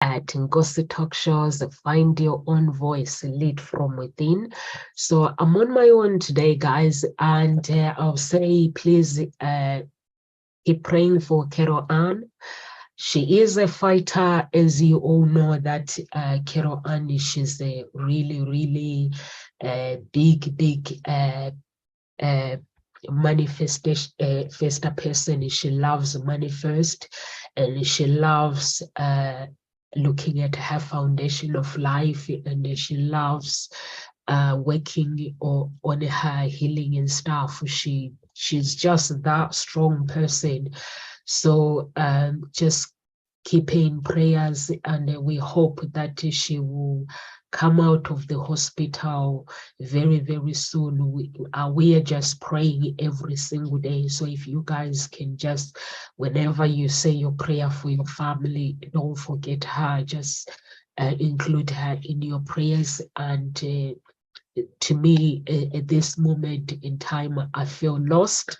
at Ngosi Talk Shows, Find Your Own Voice, Lead from Within. So I'm on my own today, guys, and I'll say please keep praying for Carol Ann. She is a fighter, as you all know that Carol Ann, she's a really big manifester person. She loves manifest, and she loves looking at her foundation of life, and she loves working on her healing and stuff. She's just that strong person. So just keeping prayers, and we hope that she will come out of the hospital very soon. We are just praying every single day. So if you guys can just, whenever you say your prayer for your family, don't forget her. Just include her in your prayers. And to me, at this moment in time, I feel lost.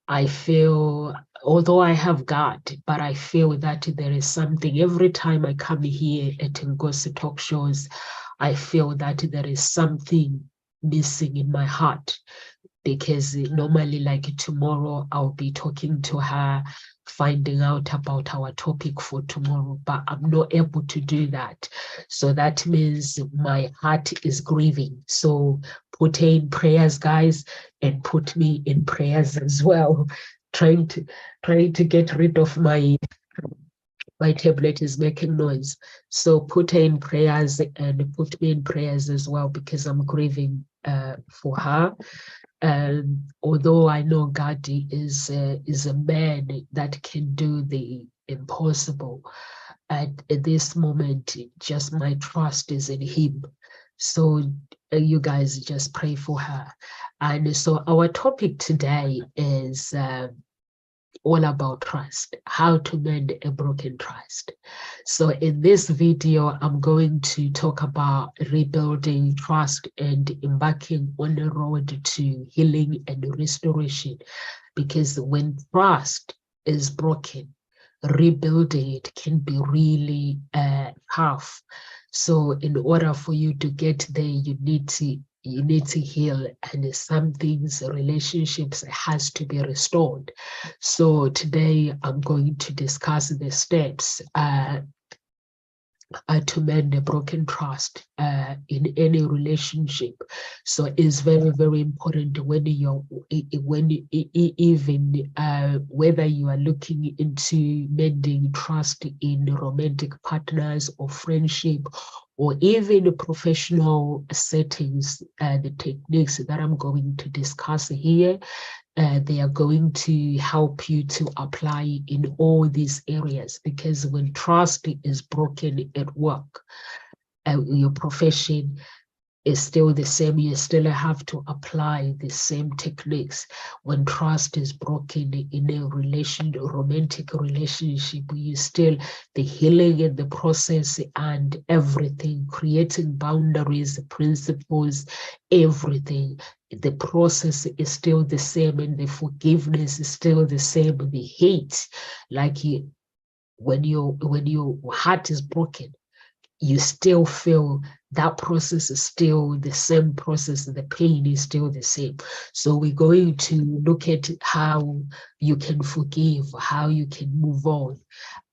I feel, although I have God, but I feel that there is something. Every time I come here at Ngosi Talk Shows, I feel that there is something missing in my heart, because normally, like tomorrow, I'll be talking to her, finding out about our topic for tomorrow, but I'm not able to do that. So that means my heart is grieving. So put her in prayers, guys, and put me in prayers as well. Trying to get rid of my tablet is making noise. So put her in prayers and put me in prayers as well, because I'm grieving for her. Although I know God is a man that can do the impossible, at this moment, just my trust is in him. So you guys just pray for her. And so our topic today is all about trust, how to mend a broken trust. So in this video, I'm going to talk about rebuilding trust and embarking on a road to healing and restoration. Because when trust is broken, rebuilding it can be really tough. So in order for you to get there, you need to heal, and some things, relationships has to be restored. So today I'm going to discuss the steps to mend a broken trust in any relationship. So it's very important when even whether you are looking into mending trust in romantic partners or friendship, or even professional settings. The techniques that I'm going to discuss here, they are going to help you to apply in all these areas. Because when trust is broken at work, your profession is still the same. You still have to apply the same techniques. When trust is broken in a romantic relationship, you still, the healing in the process and everything, creating boundaries, principles, everything. The process is still the same, and the forgiveness is still the same. The hate, like when your heart is broken, you still feel that process is still the same process, the pain is still the same. So we're going to look at how you can forgive, how you can move on.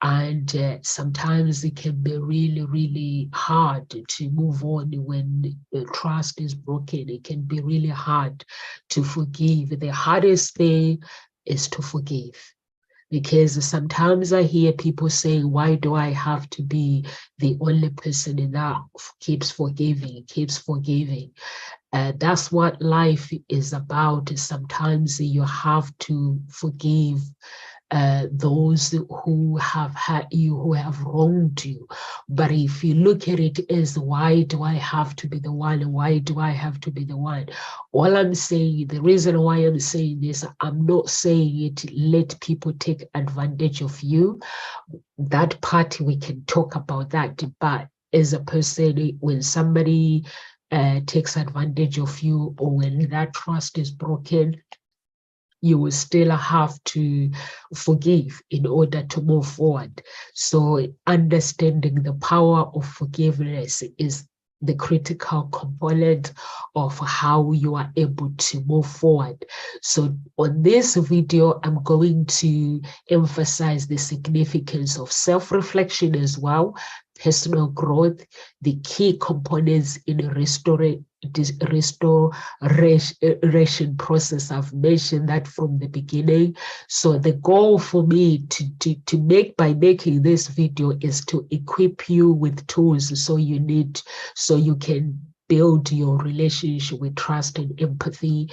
And sometimes it can be really hard to move on when the trust is broken. It can be really hard to forgive. The hardest thing is to forgive. Because sometimes I hear people saying, why do I have to be the only person in that keeps forgiving? That's what life is about. Sometimes you have to forgive those who have hurt you, who have wronged you. But if you look at it as, why do I have to be the one? Why do I have to be the one? All I'm saying, the reason why I'm saying this, I'm not saying it, let people take advantage of you. That part, we can talk about that. But as a person, when somebody takes advantage of you, or when that trust is broken, you will still have to forgive in order to move forward. So understanding the power of forgiveness is the critical component of how you are able to move forward. So on this video, I'm going to emphasize the significance of self-reflection as well, personal growth, the key components in this restoration process. I've mentioned that from the beginning. So the goal for me to make by making this video is to equip you with tools so you can build your relationship with trust and empathy,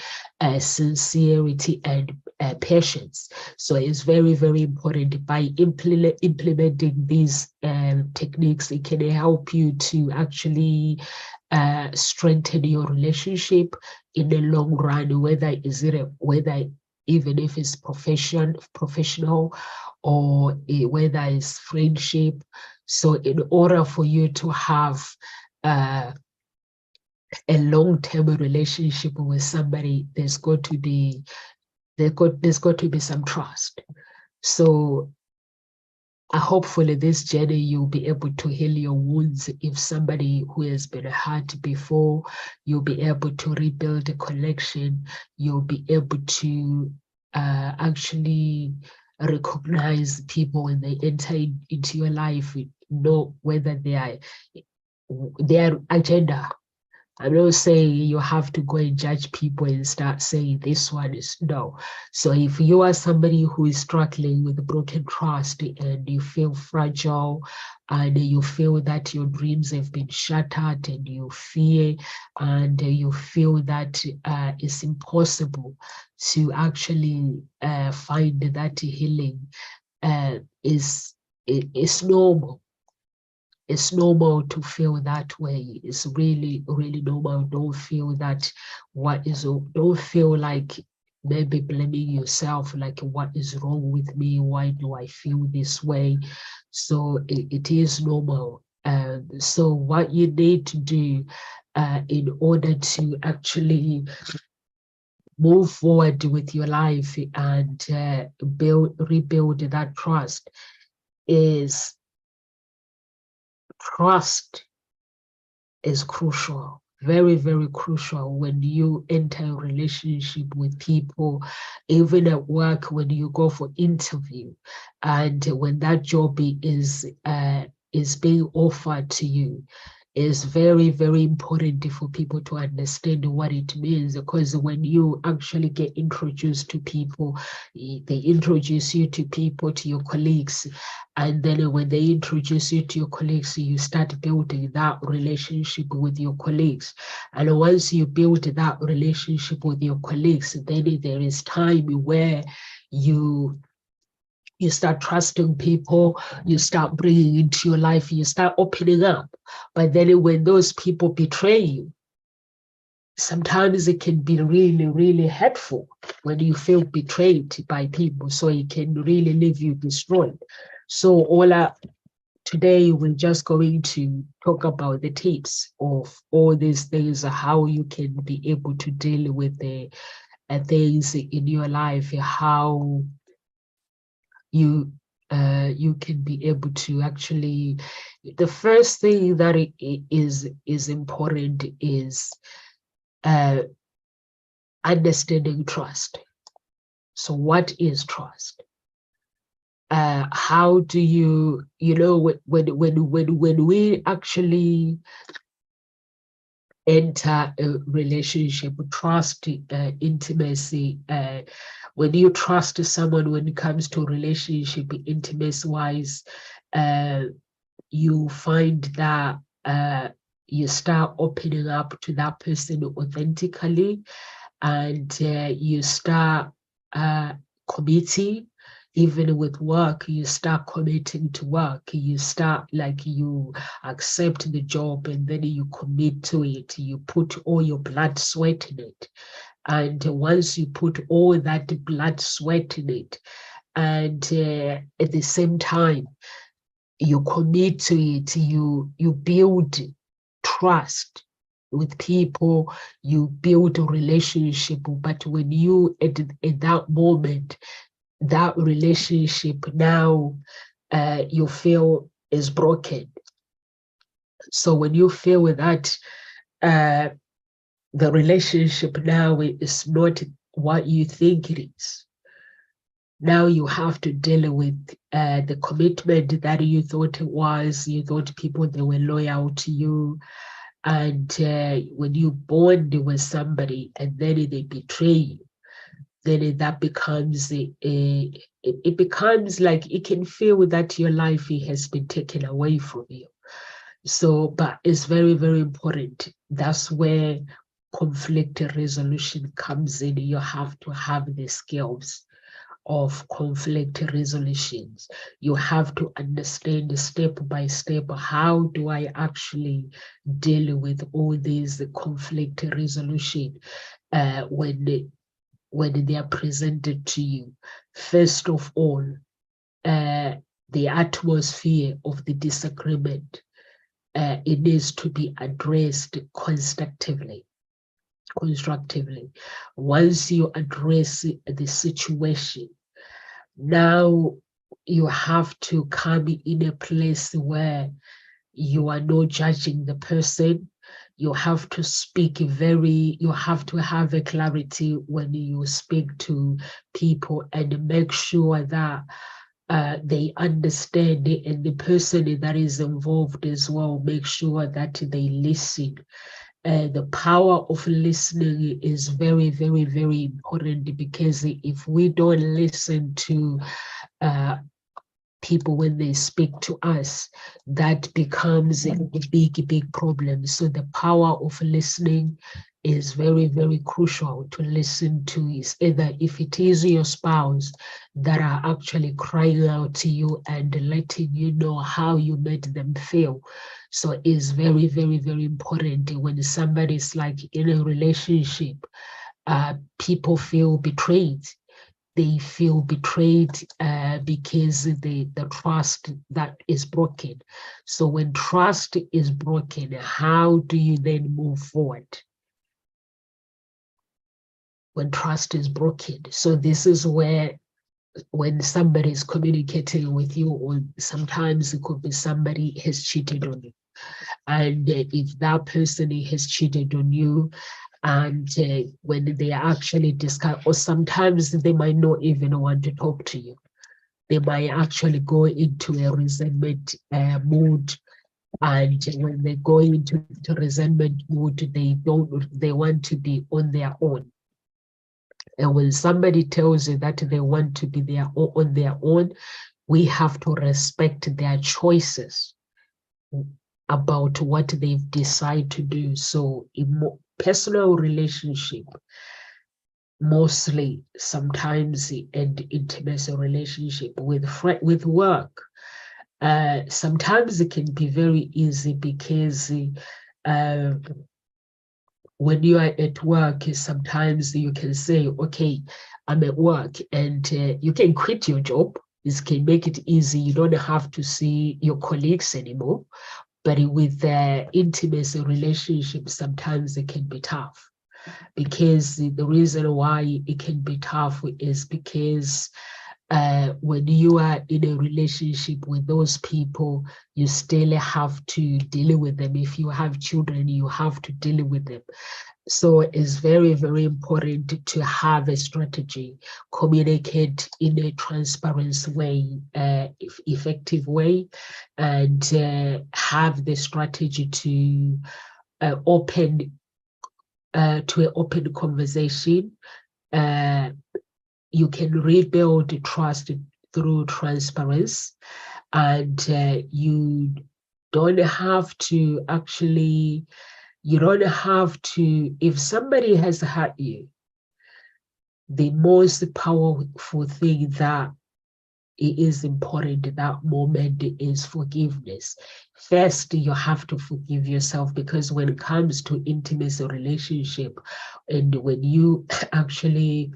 sincerity, and patience. So it's very, very important. By implementing these techniques, it can help you to actually strengthen your relationship in the long run, whether even if it's professional, or whether it's friendship. So in order for you to have a long-term relationship with somebody, there's got to be some trust. So hopefully this journey, you'll be able to heal your wounds. If somebody who has been hurt before, you'll be able to rebuild a connection. You'll be able to actually recognize people when they enter into your life, know whether their agenda. I'm not saying you have to go and judge people and start saying this one is no. So if you are somebody who is struggling with broken trust and you feel fragile and you feel that your dreams have been shattered and you fear and you feel that it's impossible to actually find that healing, is normal. It's normal to feel that way. It's really, really normal. Don't feel don't feel like maybe blaming yourself, like what is wrong with me? Why do I feel this way? So it is normal. So what you need to do in order to actually move forward with your life and rebuild that trust is trust is crucial, very, very crucial when you enter a relationship with people, even at work, when you go for interview, and when that job is being offered to you. Is very, very important for people to understand what it means, because when you actually get introduced to people, they introduce you to people, to your colleagues, and then when they introduce you to your colleagues, you start building that relationship with your colleagues. And once you build that relationship with your colleagues, then there is time where you start trusting people, you start bringing into your life, you start opening up. But then when those people betray you, sometimes it can be really, really hurtful when you feel betrayed by people. So it can really leave you destroyed. So today we're just going to talk about the tips of all these things, how you can be able to deal with the things in your life, how you can be able to actually. The first thing that is important is understanding trust. So what is trust? How do when we actually enter a relationship, trust, intimacy, when you trust someone, when it comes to relationship, intimacy wise, you find that you start opening up to that person authentically, and you start committing. Even with work, you start committing to work. You start, like, you accept the job and then you commit to it. You put all your blood, sweat in it. And once you put all that blood, sweat in it, and at the same time, you commit to it, you build trust. with people, you build a relationship, but when you at that moment, that relationship now you feel is broken. So when you feel that the relationship now is not what you think it is, now you have to deal with the commitment that you thought it was. You thought people, they were loyal to you. And when you bond with somebody and then they betray you, then that becomes it becomes like it can feel that your life has been taken away from you. So, but it's very, very important. That's where conflict resolution comes in. You have to have the skills of conflict resolutions. You have to understand step by step, how do I actually deal with all these conflict resolution when they are presented to you. First of all, the atmosphere of the disagreement, it needs to be addressed constructively. Once you address the situation, now you have to come in a place where you are not judging the person. You have to speak you have to have a clarity when you speak to people, and make sure that they understand it, and the person that is involved as well, make sure that they listen. The power of listening is very, very, very important, because if we don't listen to people when they speak to us, that becomes a big problem. So the power of listening is very, very crucial to listen to. Is either if it is your spouse that are actually crying out to you and letting you know how you made them feel. So it's very, very, very important when somebody's like in a relationship, people feel betrayed. They feel betrayed because the trust that is broken. So when trust is broken, how do you then move forward? When trust is broken. So this is where, when somebody is communicating with you, or sometimes it could be somebody has cheated on you. And if that person has cheated on you, and when they actually discuss, or sometimes they might not even want to talk to you. They might actually go into a resentment mood. And when they go into resentment mood, they want to be on their own. And when somebody tells you that they want to be on their own, we have to respect their choices about what they've decided to do. So in personal relationship, mostly sometimes, and intimacy relationship with work, sometimes it can be very easy, because when you are at work, sometimes you can say, okay, I'm at work, and you can quit your job. This can make it easy. You don't have to see your colleagues anymore. But with the intimacy relationship, sometimes it can be tough, because the reason why it can be tough is because when you are in a relationship with those people, you still have to deal with them. If you have children, you have to deal with them. So it's very, very important to have a strategy, communicate in a transparent way, effective way, and have the strategy to open to an open conversation. You can rebuild trust through transparency, and you don't have to actually, if somebody has hurt you, the most powerful thing that it is important at that moment is forgiveness. First, you have to forgive yourself, because when it comes to intimacy relationship, and when you actually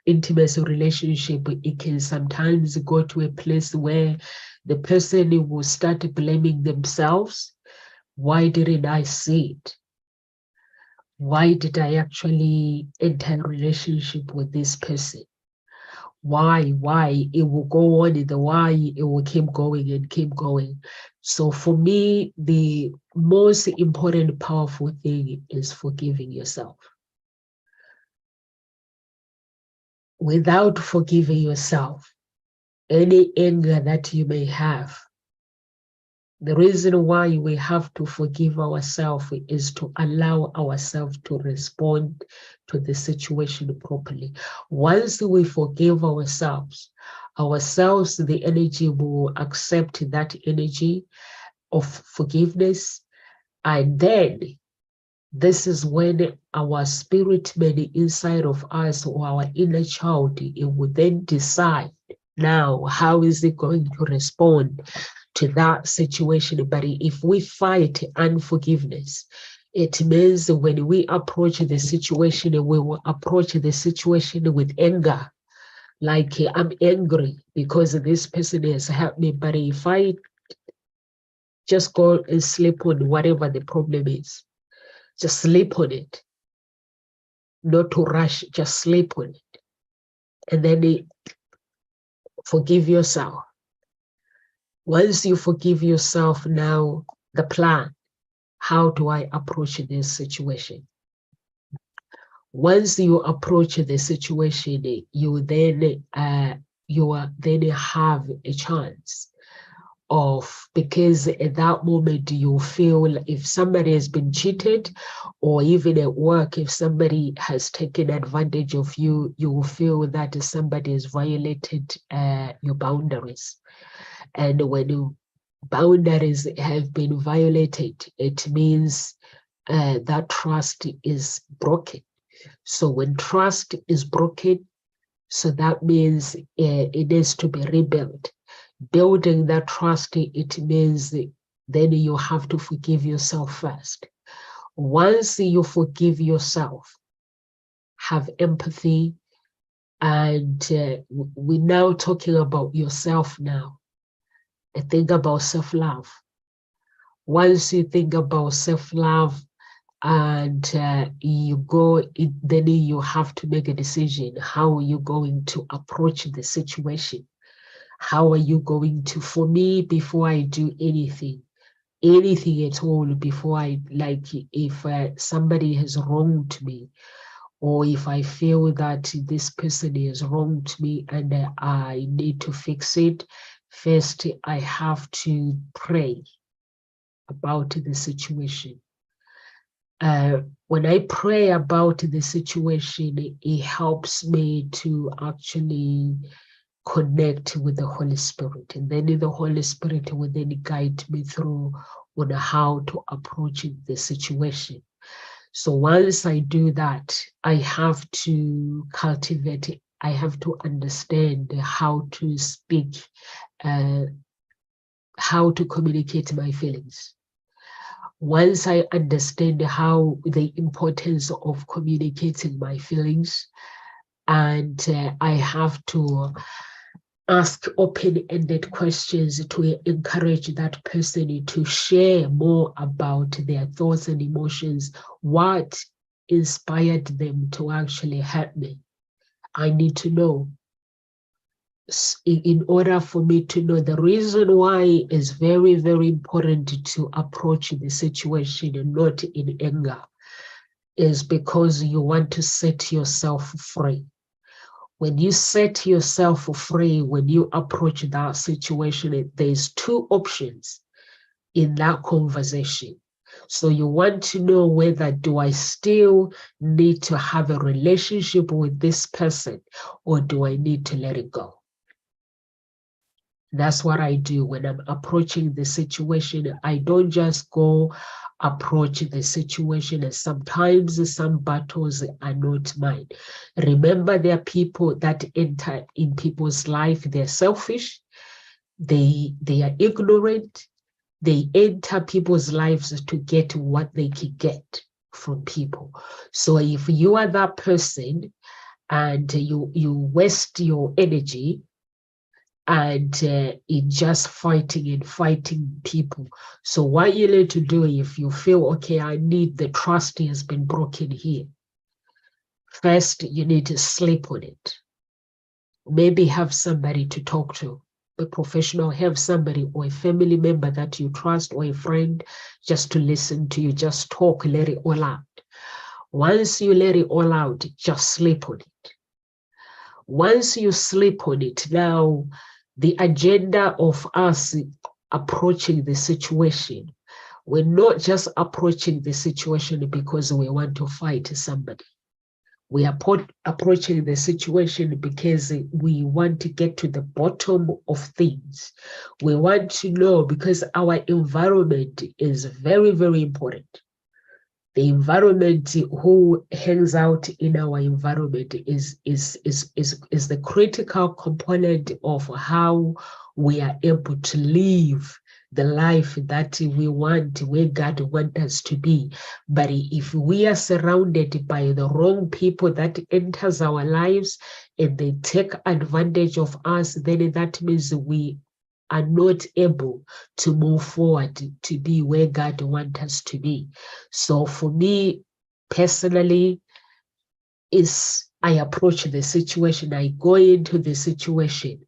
intimacy relationship, it can sometimes go to a place where the person will start blaming themselves, Why didn't I see it? Why did I actually enter a relationship with this person? Why? It will go on, the why, it will keep going and keep going. So for me, the most important, powerful thing is forgiving yourself. Without forgiving yourself, any anger that you may have, the reason why we have to forgive ourselves is to allow ourselves to respond to the situation properly. Once we forgive ourselves, the energy will accept that energy of forgiveness. And then this is when our spirit man inside of us, or our inner child, it will then decide, now, how is it going to respond to that situation? But if we fight unforgiveness, it means when we approach the situation, we will approach the situation with anger. Like, I'm angry because this person has hurt me. But if I just go and sleep on whatever the problem is, just sleep on it, not to rush, just sleep on it. And then forgive yourself. Once you forgive yourself, now the plan, how do I approach this situation? Once you approach the situation, you then have a chance of, because at that moment you feel, if somebody has been cheated, or even at work, if somebody has taken advantage of you, you will feel that somebody has violated your boundaries. And when boundaries have been violated, it means that trust is broken. So when trust is broken, so that means it needs to be rebuilt. Building that trust, it means then you have to forgive yourself first. Once you forgive yourself, have empathy, and we're now talking about yourself now. And think about self-love. Once you think about self-love, and you go, then you have to make a decision. How are you going to approach the situation? How are you going to, for me, before I do anything at all, before I, like, if somebody has wronged me, or if I feel that this person has wronged me and I need to fix it, first I have to pray about the situation. When I pray about the situation, it helps me to actually connect with the Holy Spirit. And then the Holy Spirit will then guide me through on how to approach the situation. So once I do that, I have to cultivate it. I have to understand how to speak, how to communicate my feelings. Once I understand how the importance of communicating my feelings, and I have to ask open-ended questions to encourage that person to share more about their thoughts and emotions, what inspired them to actually hurt me. I need to know. In order for me to know, the reason why is very, very important to approach the situation and not in anger is because you want to set yourself free. When you set yourself free, when you approach that situation, there's two options in that conversation. So you want to know whether, do I still need to have a relationship with this person, or do I need to let it go? That's what I do when I'm approaching the situation. I don't just go approach the situation, and sometimes some battles are not mine. Remember, there are people that enter in people's life, they're selfish, they are ignorant, they enter people's lives to get what they can get from people. So if you are that person and you waste your energy and in just fighting and fighting people. So what you need to do, if you feel, okay, I need, the trust has been broken here, first you need to sleep on it. Maybe have somebody to talk to, a professional, have somebody or a family member that you trust, or a friend, just to listen to you, just talk, let it all out. Once you let it all out, just sleep on it. Once you sleep on it, now the agenda of us approaching the situation, we're not just approaching the situation because we want to fight somebody. We are approaching the situation because we want to get to the bottom of things. We want to know, because our environment is very, very important. The environment, who hangs out in our environment is the critical component of how we are able to live the life that we want, where God wants us to be. But if we are surrounded by the wrong people that enters our lives and they take advantage of us, then that means we are not able to move forward to be where God wants us to be. So for me personally, I approach the situation, I go into the situation.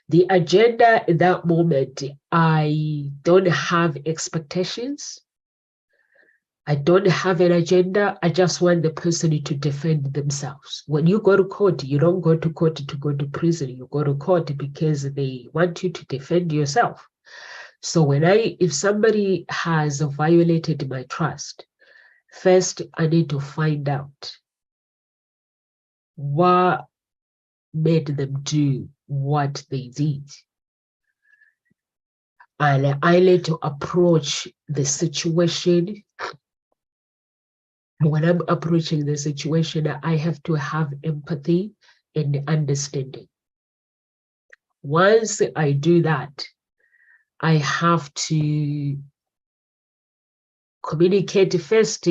The agenda in that moment, I don't have expectations. I don't have an agenda. I just want the person to defend themselves. When you go to court, you don't go to court to go to prison. You go to court because they want you to defend yourself. So if somebody has violated my trust, first I need to find out what made them do what they did. And I need to approach the situation. When I'm approaching the situation, I have to have empathy and understanding. Once I do that, I have to communicate first.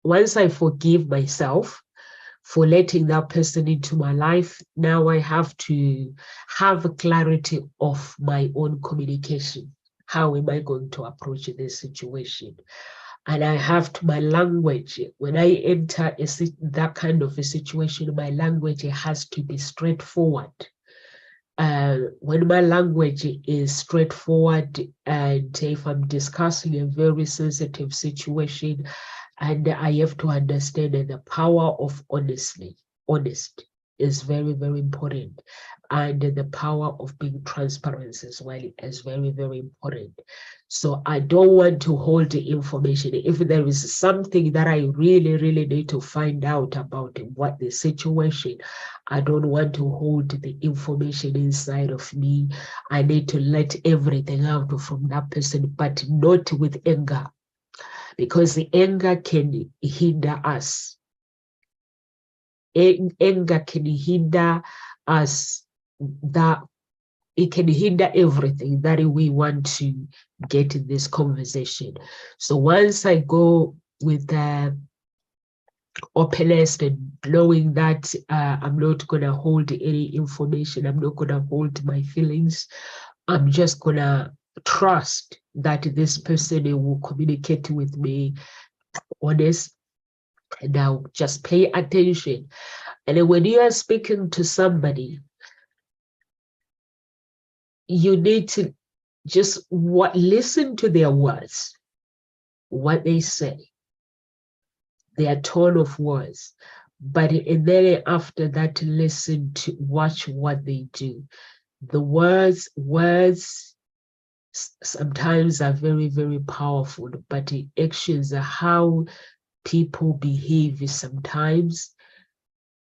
Once I forgive myself for letting that person into my life, now I have to have clarity of my own communication. How am I going to approach this situation? And I have to, my language, when I enter that kind of a situation, my language has to be straightforward. When my language is straightforward, and if I'm discussing a very sensitive situation, and I have to understand that the power of honest is very, very important. And the power of being transparent as well is very, very important. So I don't want to hold the information. If there is something that I really, really need to find out about what the situation, I don't want to hold the information inside of me. I need to let everything out from that person, but not with anger, because the anger can hinder us. Anger can hinder us, that it can hinder everything that we want to get in this conversation. So once I go with the openness and knowing that I'm not going to hold any information, I'm not going to hold my feelings, I'm just going to trust that this person will communicate with me honest, and I'll just pay attention. And then when you are speaking to somebody, you need to just listen to their words, what they say, their tone of words. But and then after that, listen to, watch what they do. The words sometimes are very, very powerful, but the actions, how people behave sometimes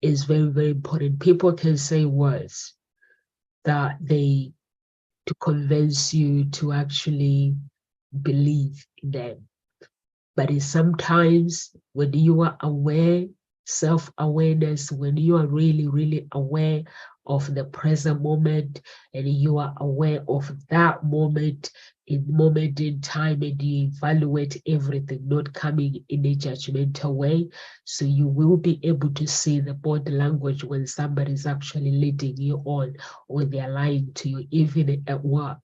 is very, very important. People can say words that to convince you to actually believe in them. But sometimes when you are aware, self-awareness, when you are really, really aware of the present moment, and you are aware of that moment, in moment in time, and you evaluate everything, not coming in a judgmental way. So you will be able to see the body language when somebody is actually leading you on, or they're lying to you, even at work.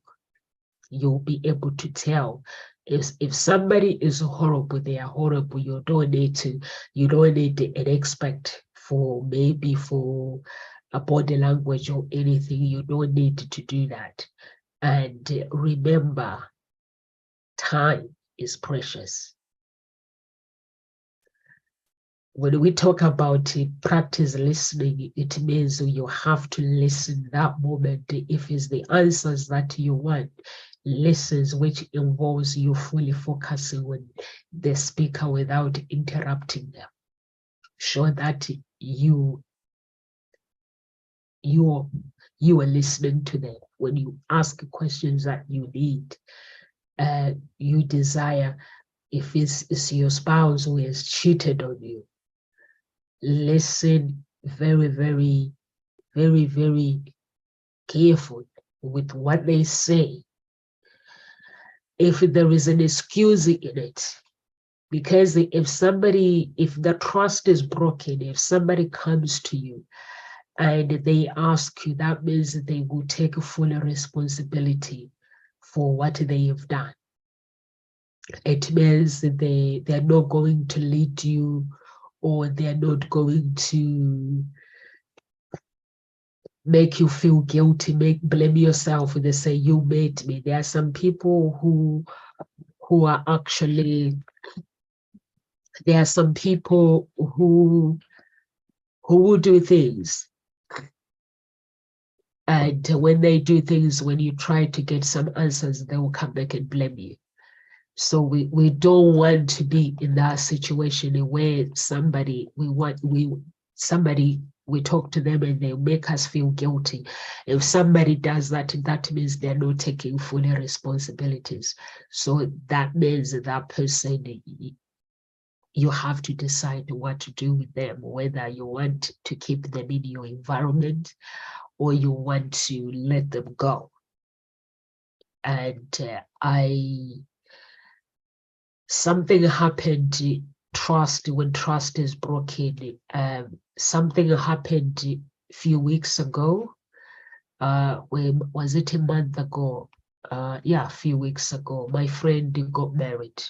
You'll be able to tell. If somebody is horrible, they are horrible. You don't need an expert for maybe for a body language or anything. You don't need to do that. And remember, time is precious. When we talk about practice listening, it means you have to listen that moment. If it's the answers that you want, listens, which involves you fully focusing on the speaker without interrupting them. Show that you are listening to them. When you ask questions that you need, you desire, if it's your spouse who has cheated on you, listen very, very, very, very careful with what they say. If there is an excuse in it, because if the trust is broken, if somebody comes to you and they ask you, that means that they will take full responsibility for what they have done. It means that they're not going to lead you, or they're not going to make you feel guilty, blame yourself. They say, you made me. There are some people who are actually, there are some people who will do things, and when they do things, when you try to get some answers, they will come back and blame you. So we don't want to be in that situation where we talk to them and they make us feel guilty. If somebody does that, that means they're not taking full responsibilities. So that means that person, you have to decide what to do with them, whether you want to keep them in your environment or you want to let them go. And something happened, when trust is broken. Something happened a few weeks ago. Was it a month ago? Yeah, a few weeks ago, my friend got married.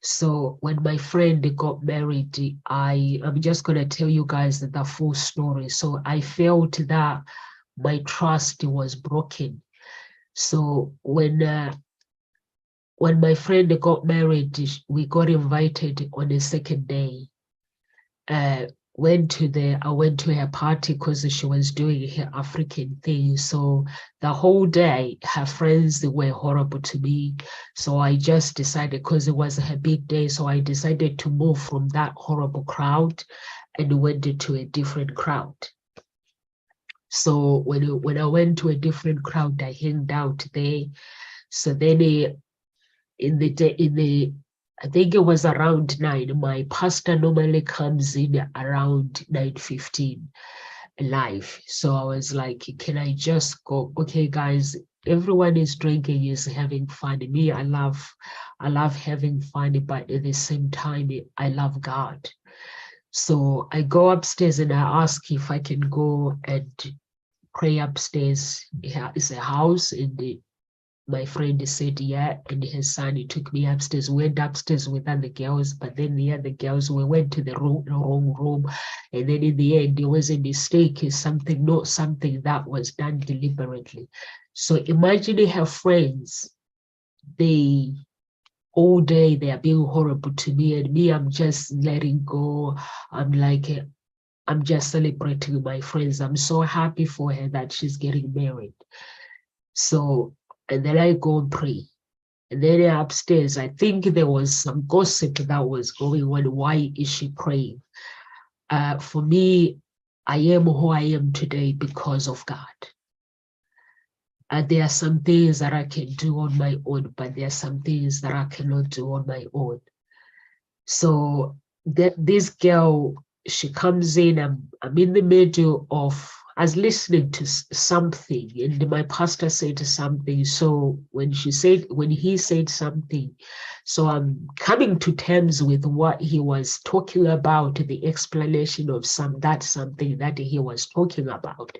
So when my friend got married, I'm just going to tell you guys the full story. So I felt that my trust was broken. So when my friend got married, we got invited on the second day. I went to her party because she was doing her African thing. So the whole day, her friends were horrible to me. So I just decided, because it was her big day, so I decided to move from that horrible crowd and went to a different crowd. So when I went to a different crowd, I hanged out there. So then I think it was around 9. My pastor normally comes in around 9:15 live. So I was like, can I just go? Okay, guys, everyone is drinking, is having fun. Me, I love having fun, but at the same time, I love God. So I go upstairs and I ask if I can go and pray upstairs. It's a house in the my friend said, yeah, and his son, he took me upstairs. We went upstairs with other girls, but then the other girls, we went to the wrong room. And then in the end, it was a mistake, not something that was done deliberately. So imagine her friends, all day they are being horrible to me, and me, I'm just letting go. I'm just celebrating my friends. I'm so happy for her that she's getting married. So, and then I go and pray. And then upstairs, I think there was some gossip that was going on. Why is she praying? For me, I am who I am today because of God. There are some things that I can do on my own, but there are some things that I cannot do on my own. So this girl, she comes in, I'm in the middle of I was listening to something, and my pastor said something. So when he said something, so I'm coming to terms with what he was talking about, the explanation of something that he was talking about.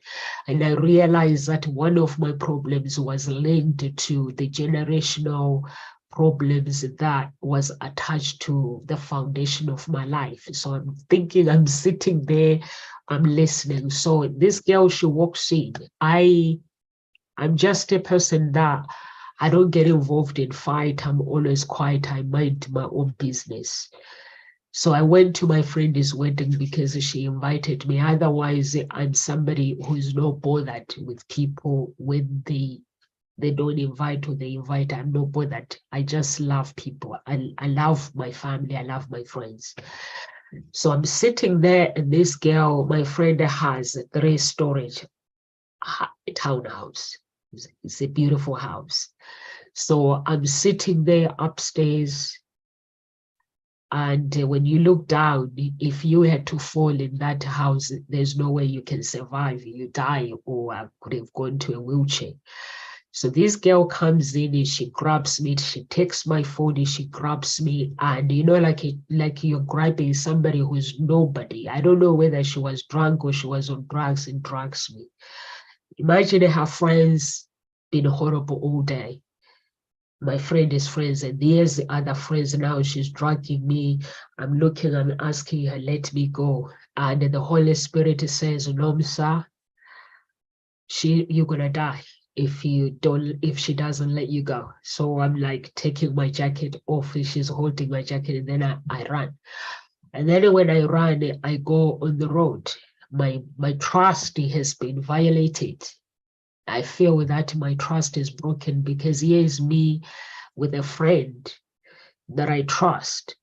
And I realized that one of my problems was linked to the generational problems that was attached to the foundation of my life. So I'm thinking, I'm sitting there, I'm listening. So this girl, she walks in. I'm just a person that I don't get involved in fight. I'm always quiet. I mind my own business. So I went to my friend's wedding because she invited me. Otherwise, I'm somebody who's not bothered with people when they don't invite or they invite. I'm not bothered. I just love people. I love my family. I love my friends. So I'm sitting there, and this girl, my friend, has a 3-story townhouse. It's a beautiful house. So I'm sitting there upstairs, and when you look down, if you had to fall in that house, there's no way you can survive. You die, or I could have gone to a wheelchair. So this girl comes in and she grabs me, she takes my phone and she grabs me. And like you're grabbing somebody who's nobody. I don't know whether she was drunk or she was on drugs and drugs me. Imagine her friends being horrible all day. My friend is friends, and there's the other friends now. She's dragging me. I'm looking, I'm asking her, let me go. And the Holy Spirit says, no, sir, you're gonna die if she doesn't let you go. So I'm like taking my jacket off, and she's holding my jacket, and then I run. And then when I run, I go on the road. My trust has been violated. I feel that my trust is broken because here's me with a friend that I trust,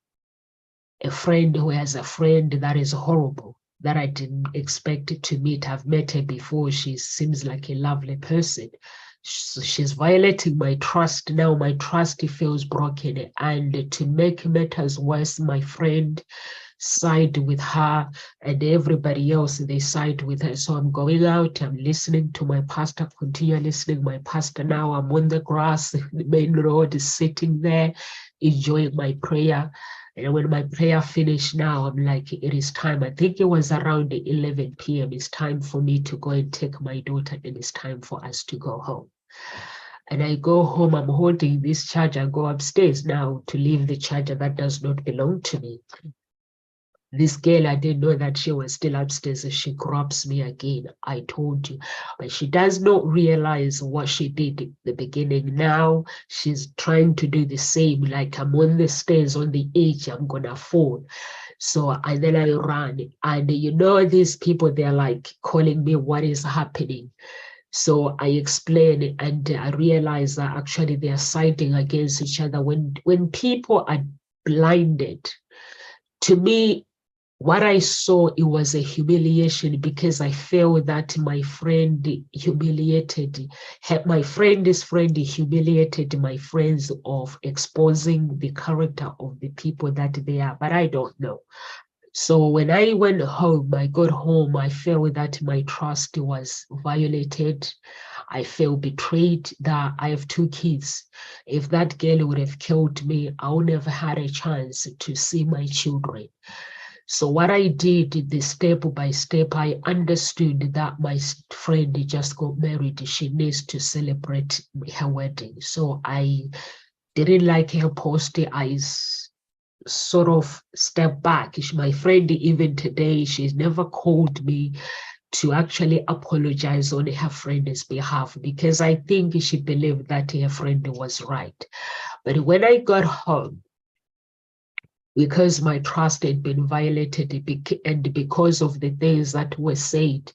a friend who has a friend that is horrible, that I didn't expect to meet. I've met her before. She seems like a lovely person. So she's violating my trust. Now my trust feels broken. And to make matters worse, my friend side with her, and everybody else, they side with her. So I'm going out, I'm listening to my pastor, continue listening to my pastor. Now I'm on the grass, the main road, is sitting there, enjoying my prayer. And when my prayer finished, now I'm like, it is time. I think it was around 11 p.m. It's time for me to go and take my daughter, and it's time for us to go home. And I go home, I'm holding this charger, go upstairs now to leave the charger that does not belong to me. This girl, I didn't know that she was still upstairs. She grabs me again. I told you. But she does not realize what she did in the beginning. Now she's trying to do the same. Like, I'm on the stairs on the edge, I'm gonna fall. So and then I ran. And these people, they're like calling me, what is happening? So I explain, and I realize that actually they are siding against each other. When people are blinded, to me, what I saw, it was a humiliation, because I felt that my friend my friend's friend humiliated my friends of exposing the character of the people that they are, but I don't know. So when I went home, I got home, I felt that my trust was violated. I felt betrayed, that I have 2 kids. If that girl would have killed me, I would never had a chance to see my children. So what I did, the step by step, I understood that my friend just got married. She needs to celebrate her wedding. So I didn't like her post. I sort of stepped back. My friend, even today, she's never called me to actually apologize on her friend's behalf, because I think she believed that her friend was right. But when I got home, because my trust had been violated, and because of the things that were said,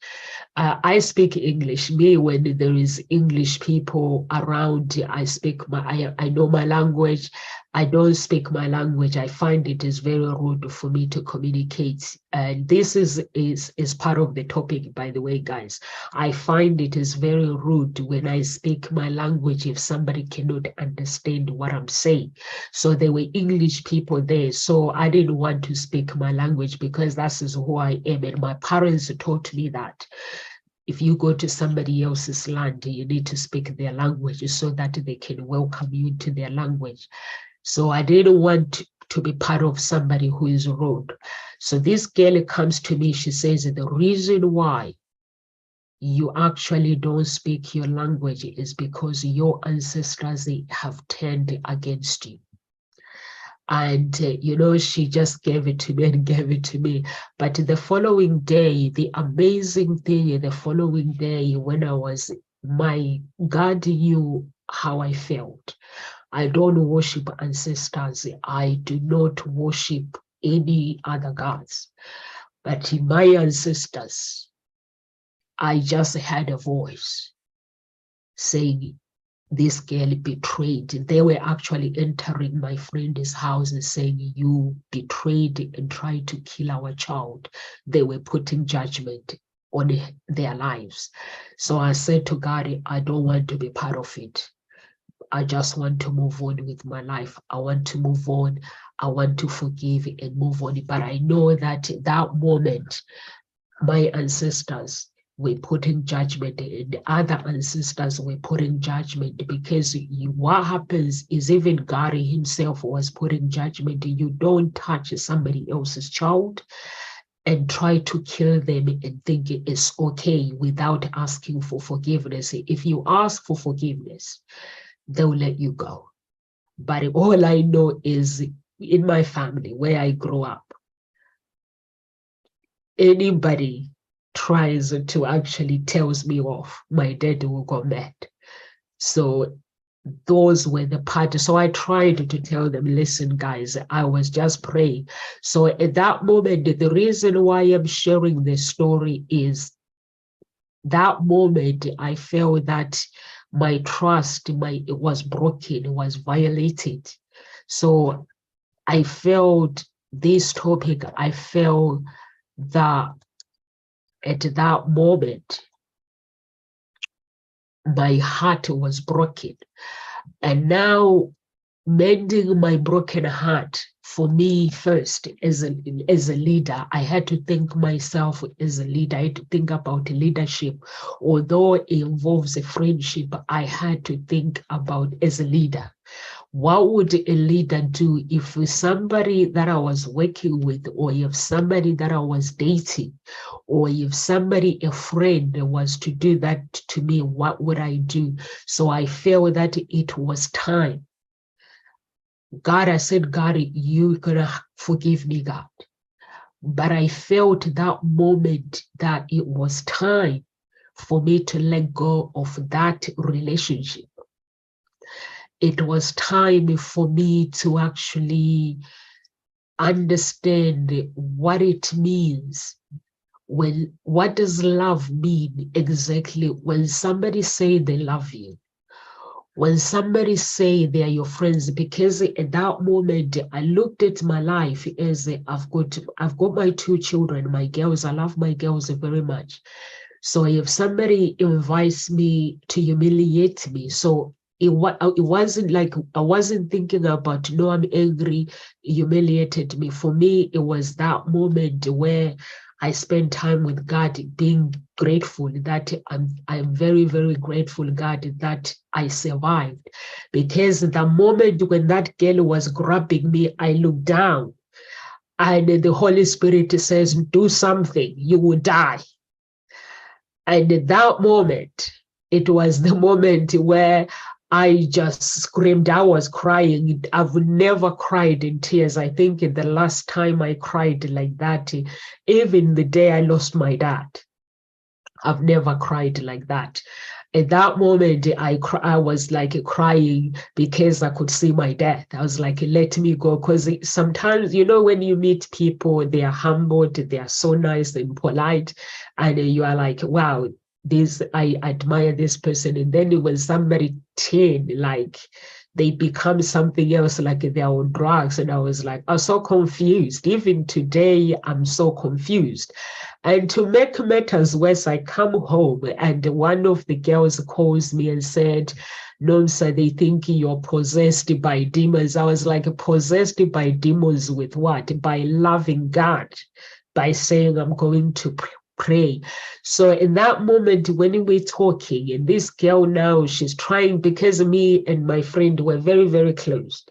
I speak English. Me, when there is English people around, I know my language. I don't speak my language. I find it is very rude for me to communicate. And this is part of the topic, by the way, guys. I find it is very rude when I speak my language if somebody cannot understand what I'm saying. So there were English people there. So I didn't want to speak my language, because that is who I am. And my parents taught me that. if you go to somebody else's land, you need to speak their language so that they can welcome you into their language. So I didn't want to be part of somebody who is rude. So this girl comes to me, she says, the reason why you actually don't speak your language is because your ancestors have turned against you. And, she just gave it to me and gave it to me. But the following day, the amazing thing, the following day, when my God knew how I felt. I don't worship ancestors. I do not worship any other gods. But in my ancestors, I just had a voice saying, this girl betrayed. They were actually entering my friend's house and saying, you betrayed and tried to kill our child. They were putting judgment on their lives. So I said to God, I don't want to be part of it. I just want to move on with my life. I want to move on. I want to forgive and move on. But I know that that moment, my ancestors were putting judgment and the other ancestors were putting judgment, because what happens is even God himself was putting judgment. You don't touch somebody else's child and try to kill them and think it's okay without asking for forgiveness. If you ask for forgiveness, they'll let you go. But all I know is in my family where I grew up, anybody tries to actually tells me off, my dad will go mad. So those were the parts. So I tried to tell them, listen, guys, I was just praying. So at that moment, the reason why I'm sharing this story is that moment I felt that my trust, it was broken, it was violated. So I felt this topic, I felt that at that moment, my heart was broken. And now mending my broken heart, for me first, as a leader, I had to think myself as a leader. I had to think about leadership. Although it involves a friendship, I had to think about as a leader. What would a leader do if somebody that I was working with, or if somebody that I was dating, or if somebody, a friend, was to do that to me? What would I do? So I felt that it was time. God, I said, God, you're gonna forgive me, God. But I felt that moment that it was time for me to let go of that relationship. It was time for me to actually understand what it means. What does love mean exactly? When somebody say they love you, when somebody say they are your friends, because at that moment I looked at my life as I've got my two children, my girls. I love my girls very much. So if somebody invites me to humiliate me, so it wasn't like I wasn't thinking about, no, I'm angry, humiliated me. For me, it was that moment where I spent time with God, being grateful that I'm very, very grateful, God, that I survived. Because the moment when that girl was grabbing me, I looked down and the Holy Spirit says, do something, you will die. And at that moment, it was the moment where I just screamed. I was crying. I've never cried in tears. I think the last time I cried like that, even the day I lost my dad, I've never cried like that. At that moment, I was like crying because I could see my death. I was like, let me go. Because sometimes, when you meet people, they are humbled, they are so nice and polite. And you are like, wow, I admire this person. And then when somebody like they become something else, like they're on drugs. And I was like, I'm so confused. Even today, I'm so confused. And to make matters worse, I come home and one of the girls calls me and said, Nomsa, they think you're possessed by demons. I was like, possessed by demons with what? By loving God, by saying I'm going to pray. So in that moment when we're talking, and this girl now, she's trying, because me and my friend were very, very close.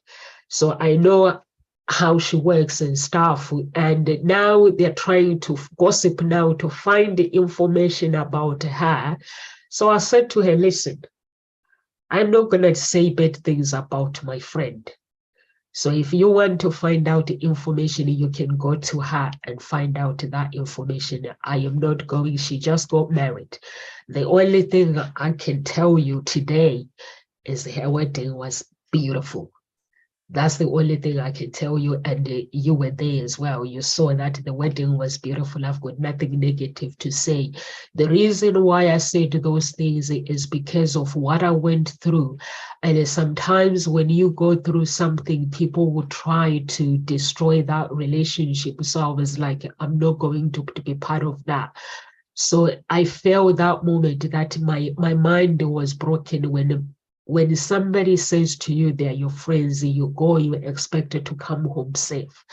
So I know how she works and stuff. And now they're trying to gossip now to find the information about her. So I said to her, listen, I'm not going to say bad things about my friend. So if you want to find out the information, you can go to her and find out that information. I am not going, she just got married. The only thing I can tell you today is her wedding was beautiful. That's the only thing I can tell you. And you were there as well. You saw that the wedding was beautiful. I've got nothing negative to say. The reason why I said those things is because of what I went through. And sometimes when you go through something, people will try to destroy that relationship. So I was like, I'm not going to be part of that. So I felt that moment that my mind was broken when somebody says to you they're your friends, you go, you're expected to come home safe.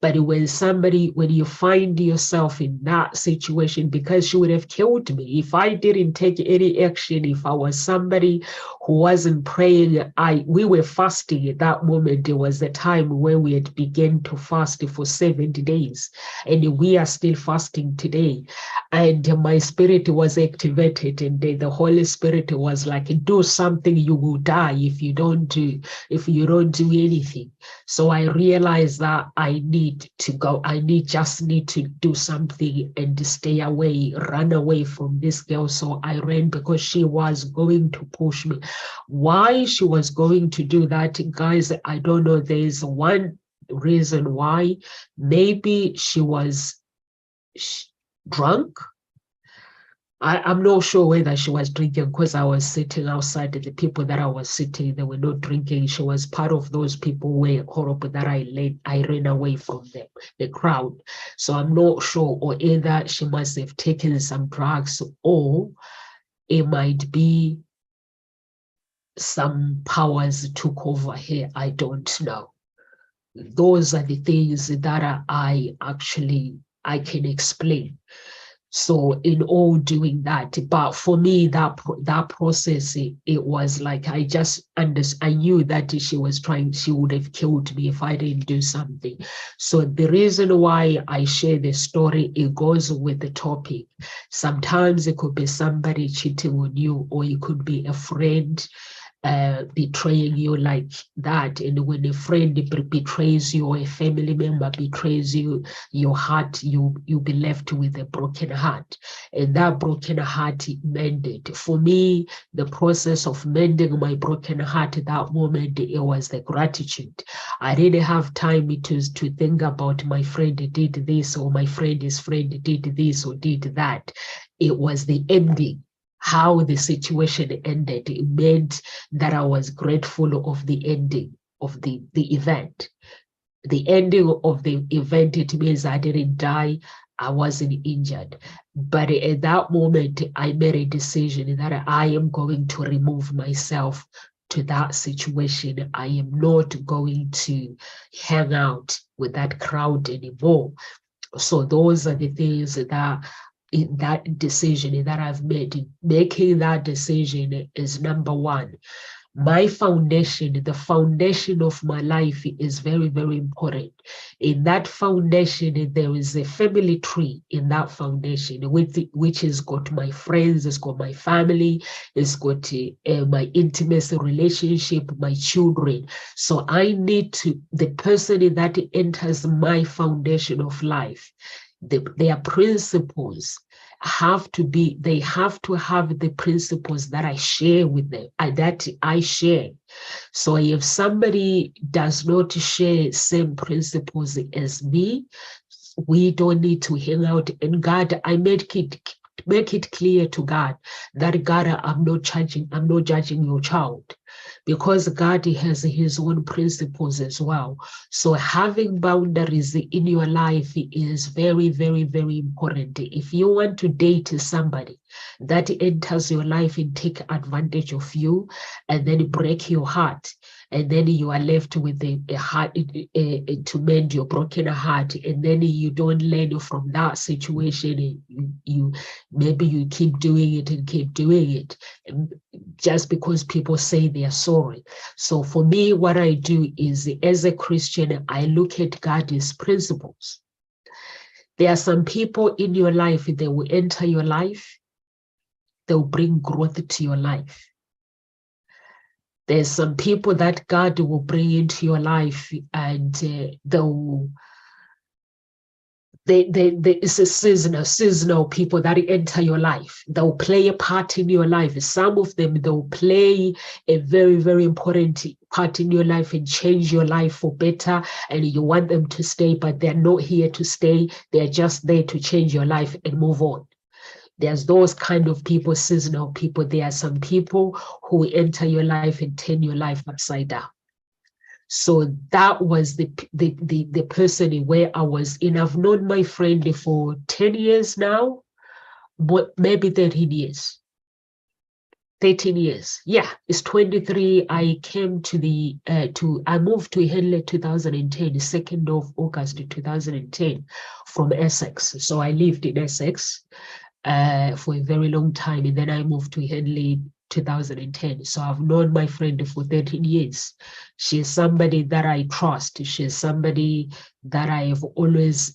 But when you find yourself in that situation, because she would have killed me if I didn't take any action, if I was somebody who wasn't praying, we were fasting at that moment. It was the time when we had begun to fast for 70 days, and we are still fasting today. And my spirit was activated, and the Holy Spirit was like, do something, you will die if you don't do anything. So I realized that I need to go. Just need to do something and stay away, run away from this girl. So I ran because she was going to push me. Why she was going to do that, guys, I don't know. There's one reason why. Maybe she was drunk. I'm not sure whether she was drinking, because I was sitting outside. The people that I was sitting, they were not drinking. She was part of those people who were horrible that I ran away from them, the crowd. So I'm not sure, or either she must have taken some drugs, or it might be some powers took over here. I don't know. Those are the things that I can explain. So in all doing that, but for me, that process, it was like I knew that she would have killed me if I didn't do something. So the reason why I share the story, it goes with the topic. Sometimes it could be somebody cheating on you, or it could be a friend betraying you like that. And when a friend betrays you, or a family member betrays you, your heart, you'll be left with a broken heart. And that broken heart mended. For me, the process of mending my broken heart at that moment, it was the gratitude. I didn't have time to think about my friend did this, or my friend's friend did this or did that. It was the ending. How the situation ended, it meant that I was grateful of the ending of the event. The ending of the event, it means I didn't die, I wasn't injured. But at that moment, I made a decision that I am going to remove myself to that situation. I am not going to hang out with that crowd anymore. So those are the things that in that decision that I've made. Making that decision is number one. My foundation, the foundation of my life, is very, very important. In that foundation, there is a family tree in that foundation, which has got my friends, it's got my family, it's got my intimacy relationship, my children. So I need the person that enters my foundation of life, their principles they have to have the principles that I share with them, that I share. So if somebody does not share same principles as me, we don't need to hang out. And God, I make it clear to God that God, I'm not judging your child, because God has his own principles as well. So having boundaries in your life is very, very, very important. If you want to date somebody that enters your life and take advantage of you and then break your heart, and then you are left with a heart to mend your broken heart, and then you don't learn from that situation. You maybe you keep doing it and keep doing it just because people say they are sorry. So for me, what I do is, as a Christian, I look at God's principles. There are some people in your life, they will enter your life, they'll bring growth to your life. There's some people that God will bring into your life, and it's a seasonal people that enter your life. They'll play a part in your life. Some of them, they'll play a very, very important part in your life and change your life for better. And you want them to stay, but they're not here to stay. They're just there to change your life and move on. There's those kind of people, seasonal people. There are some people who enter your life and turn your life upside down. So that was the person where I was in. I've known my friend for 10 years now, but maybe 13 years. 13 years. Yeah, it's 23. I came to I moved to Henley 2010, 2nd of August 2010 from Essex. So I lived in Essex for a very long time, and then I moved to Henley 2010. So I've known my friend for 13 years. She's somebody that I trust. She's somebody that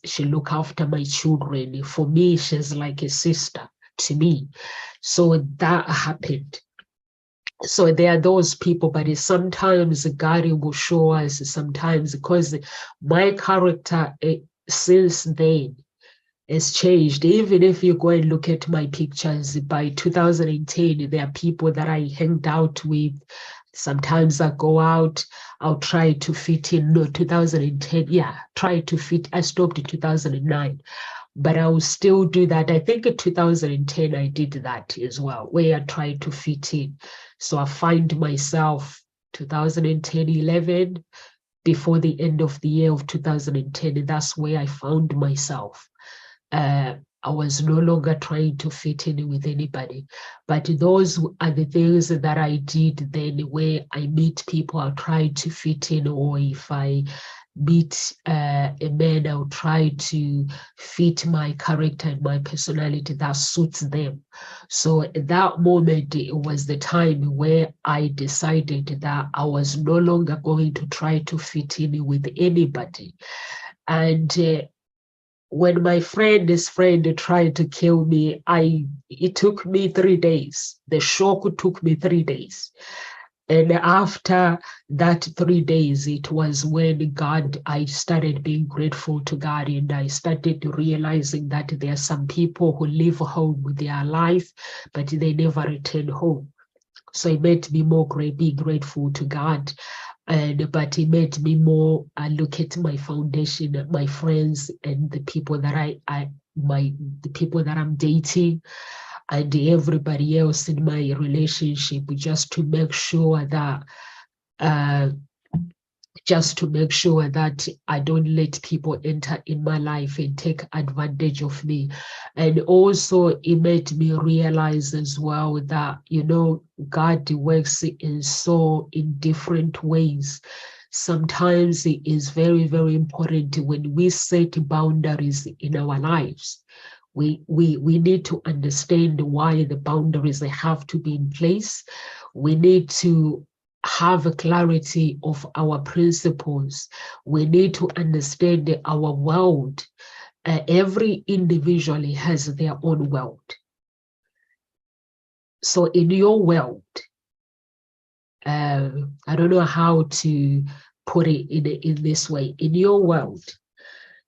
she look after my children. For me, she's like a sister to me. So that happened. So there are those people, but sometimes God will show us, sometimes, because my character since then has changed. Even if you go and look at my pictures, by 2010, there are people that I hanged out with. Sometimes I go out, I'll try to fit in. No, 2010, yeah, try to fit. I stopped in 2009, but I will still do that. I think in 2010, I did that as well, where I tried to fit in. So I find myself 2010, 11, before the end of the year of 2010, and that's where I found myself. I was no longer trying to fit in with anybody, but those are the things that I did then, where I meet people, I'll try to fit in, or if I meet a man, I'll try to fit my character and my personality that suits them. So at that moment, it was the time where I decided that I was no longer going to try to fit in with anybody. And when my friend's friend tried to kill me, it took me 3 days. The shock took me 3 days. And after that 3 days, it was when I started being grateful to God, and I started realizing that there are some people who leave home with their life, but they never return home. So it made me be grateful to God. But it made me more look at my foundation, my friends, and the people that the people that I'm dating, and everybody else in my relationship, just to make sure that I don't let people enter in my life and take advantage of me. And also it made me realize as well that, God works in different ways. Sometimes it is very, very important when we set boundaries in our lives. We need to understand why the boundaries have to be in place. We need to have a clarity of our principles. We need to understand our world. Every individual has their own world. So in your world, I don't know how to put it in this way. In your world,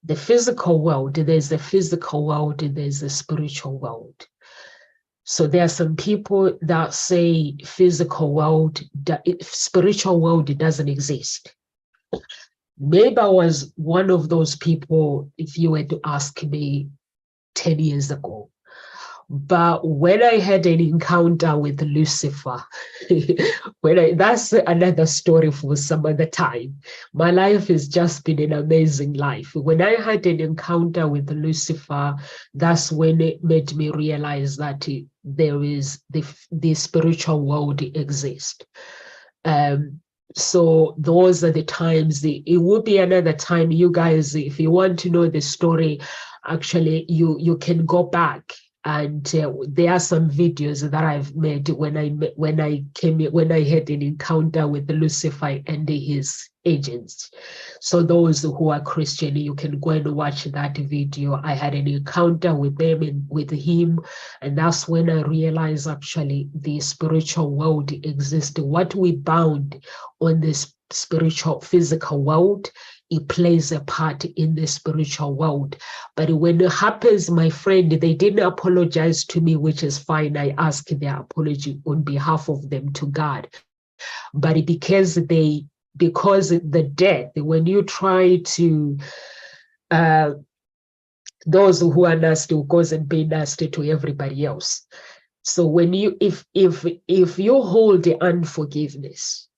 the physical world, there's the physical world and there's the spiritual world. So there are some people that say spiritual world doesn't exist. Maybe I was one of those people if you were to ask me 10 years ago. But when I had an encounter with Lucifer, that's another story for some other time. My life has just been an amazing life. When I had an encounter with Lucifer, that's when it made me realize that there is the spiritual world exists. So those are the times. It will be another time, you guys, if you want to know the story, actually you can go back, and there are some videos that I've made when I had an encounter with Lucifer and his agents. So those who are Christian, you can go and watch that video. I had an encounter with them and with him, and that's when I realized actually the spiritual world exists. What we bound on this spiritual physical world, it plays a part in the spiritual world. But when it happens, my friend, they didn't apologize to me, which is fine. I asked their apology on behalf of them to God. But because the death, when you try to those who are nasty will cause and be nasty to everybody else. So when you if you hold the unforgiveness,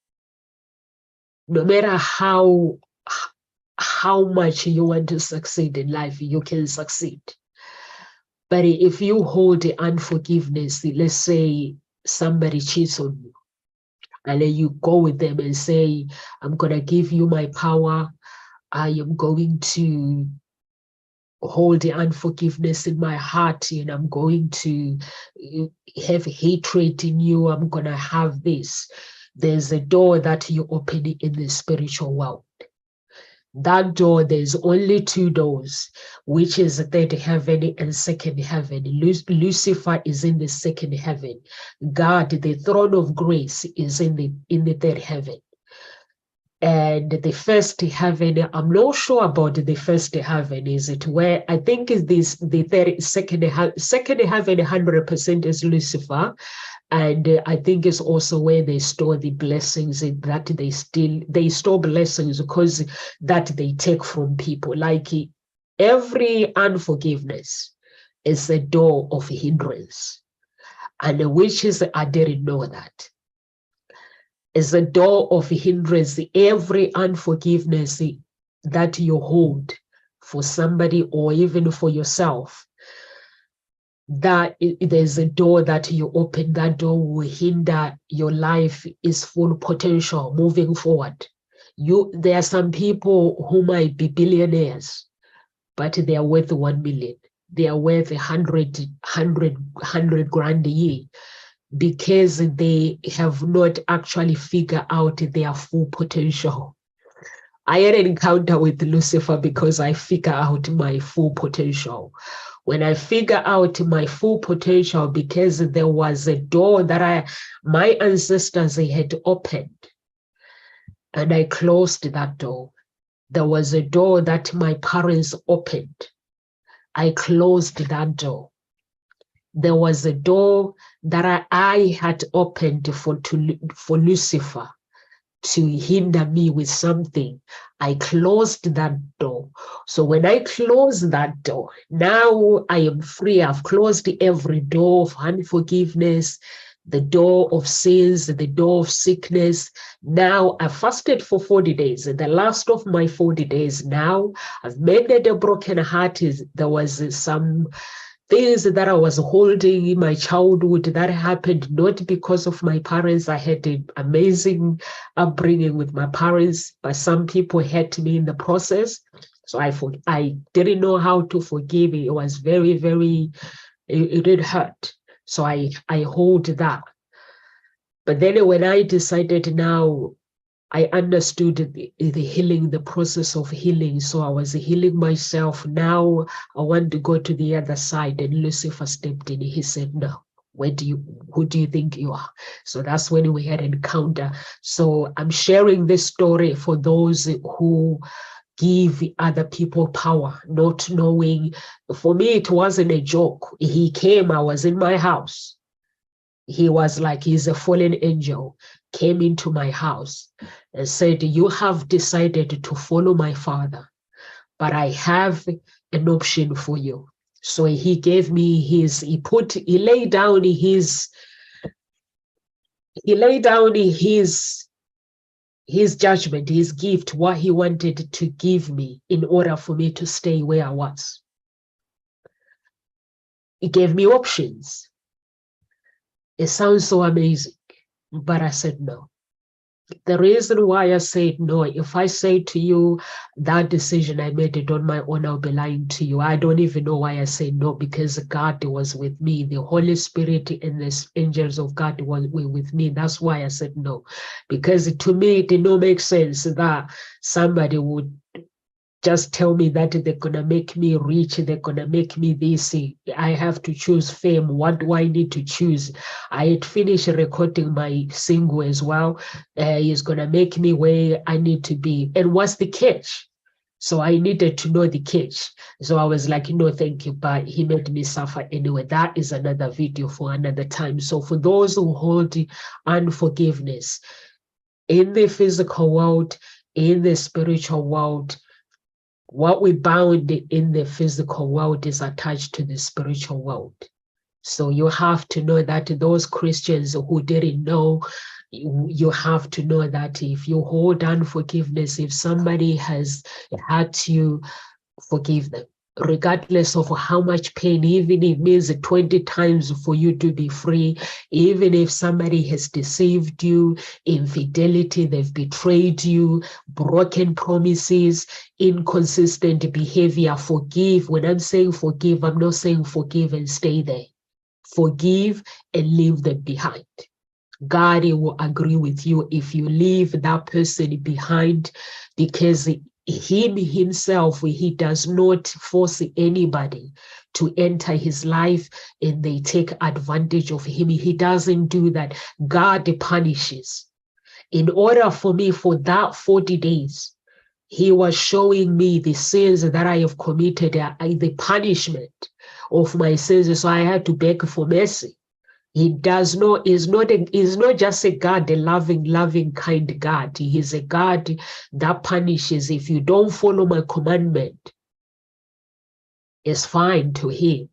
no matter how much you want to succeed in life, you can succeed. But if you hold the unforgiveness, let's say somebody cheats on you, and then you go with them and say, I'm going to give you my power. I am going to hold the unforgiveness in my heart, and I'm going to have hatred in you. I'm going to have this. There's a door that you open in the spiritual world. That door, there's only two doors, which is the third heaven and second heaven. Lucifer is in the second heaven. God, the throne of grace, is in the third heaven. And the first heaven, I'm not sure about the first heaven. Is it where I think is this the second heaven 100% is Lucifer, and I think it's also where they store the blessings that they store blessings because that they take from people. Like every unforgiveness is a door of hindrance, and which is I didn't know that. Is a door of hindrance. Every unforgiveness that you hold for somebody or even for yourself, that there's a door that you open. That door will hinder your life, is full potential moving forward. There are some people who might be billionaires, but they are worth 1 million. They are worth 100 grand a year, because they have not actually figured out their full potential. I had an encounter with Lucifer because I figured out my full potential. When I figure out my full potential, because there was a door that my ancestors had opened, and I closed that door. There was a door that my parents opened. I closed that door. There was a door that I had opened for Lucifer to hinder me with something. I closed that door. So when I close that door, now I am free. I've closed every door of unforgiveness, the door of sins, the door of sickness. Now I fasted for 40 days. The last of my 40 days now, I've mended a broken heart. There was some things that I was holding in my childhood that happened not because of my parents. I had an amazing upbringing with my parents, but some people hurt me in the process. So I didn't know how to forgive. It was very, very, it did hurt. So I hold that. But then when I decided now, I understood the healing, the process of healing. So I was healing myself. Now I want to go to the other side. And Lucifer stepped in. He said, no, who do you think you are? So that's when we had an encounter. So I'm sharing this story for those who give other people power, not knowing. For me, it wasn't a joke. He came, I was in my house. He was like, he's a fallen angel, came into my house and said, you have decided to follow my father, but I have an option for you. So he gave me he laid down his judgment, his gift, what he wanted to give me in order for me to stay where I was. He gave me options. It sounds so amazing, but I said no. The reason why I said no, if I say to you that decision I made it on my own, I'll be lying to you. I don't even know why I said no, because God was with me. The Holy Spirit and the angels of God were with me. That's why I said no. Because to me, it did not make sense that somebody would just tell me that they're gonna make me rich, they're gonna make me this. I have to choose fame. What do I need to choose? I had finished recording my single as well. He's gonna make me where I need to be. And what's the catch? So I needed to know the catch. So I was like, no, thank you, but he made me suffer anyway. That is another video for another time. So for those who hold unforgiveness in the physical world, in the spiritual world, what we bound in the physical world is attached to the spiritual world. So you have to know that those Christians who didn't know, you have to know that if you hold unforgiveness, if somebody has hurt you, forgive them, regardless of how much pain, even if it means 20 times for you to be free, even if somebody has deceived you, infidelity, they've betrayed you, broken promises, inconsistent behavior, forgive. When I'm saying forgive, I'm not saying forgive and stay there. Forgive and leave them behind. God will agree with you if you leave that person behind, because him himself, he does not force anybody to enter his life and they take advantage of him. He doesn't do that. God punishes. In order for me, for that 40 days, he was showing me the sins that I have committed, the punishment of my sins. So I had to beg for mercy. He does not, is not just a God, a loving, kind God. He is a God that punishes. If you don't follow my commandment, it's fine to him.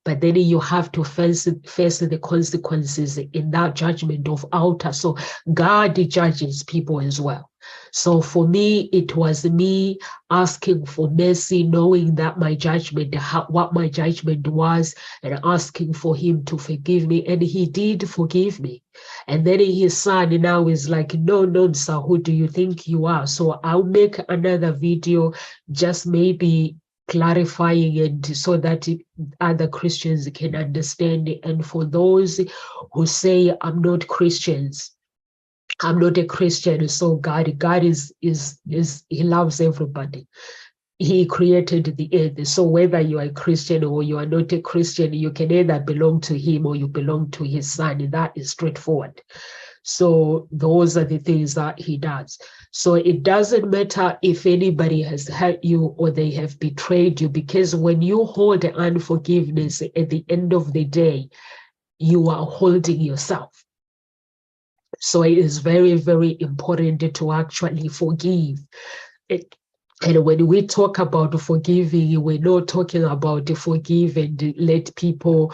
But then you have to face the consequences in that judgment of outer. So God judges people as well. So for me, it was me asking for mercy, knowing that my judgment, what my judgment was, and asking for him to forgive me. And he did forgive me. And then his son now is like, no, sir, who do you think you are? So I'll make another video, just maybe clarifying it so that other Christians can understand. And for those who say, I'm not Christians, I'm not a Christian, so God is he loves everybody. He created the earth. So whether you are a Christian or you are not a Christian, you can either belong to him or you belong to his son. That is straightforward. So those are the things that he does. So it doesn't matter if anybody has hurt you or they have betrayed you, because when you hold unforgiveness, at the end of the day, you are holding yourself. So it is very, very important to actually forgive. And when we talk about forgiving, we're not talking about forgive and let people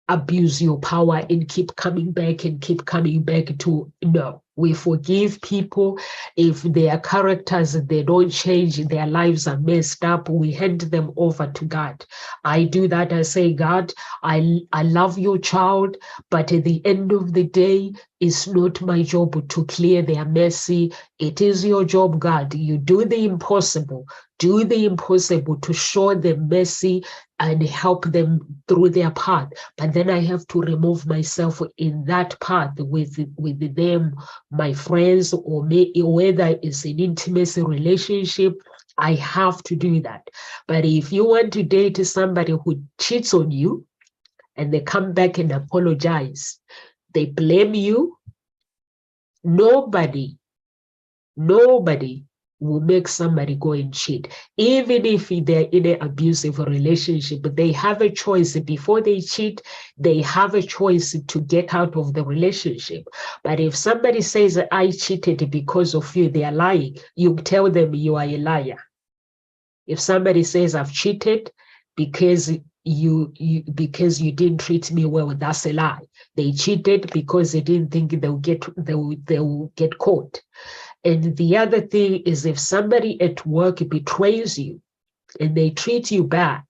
abuse your power and keep coming back to, no. We forgive people. If their characters, they don't change, their lives are messed up, we hand them over to God. I do that. I say, God, I love your child, but at the end of the day, it's not my job to clear their mercy. It is your job, God. You do the impossible. Do the impossible to show them mercy and help them through their path. But then I have to remove myself in that path with them, my friends, or whether it's an intimacy relationship. I have to do that. But if you want to date somebody who cheats on you and they come back and apologize, they blame you, nobody will make somebody go and cheat. Even if they're in an abusive relationship, they have a choice. Before they cheat, they have a choice to get out of the relationship. But if somebody says, I cheated because of you, they are lying. You tell them you are a liar. If somebody says, I've cheated because you didn't treat me well, that's a lie. They cheated because they didn't think they'll get caught. And the other thing is, if somebody at work betrays you and they treat you bad,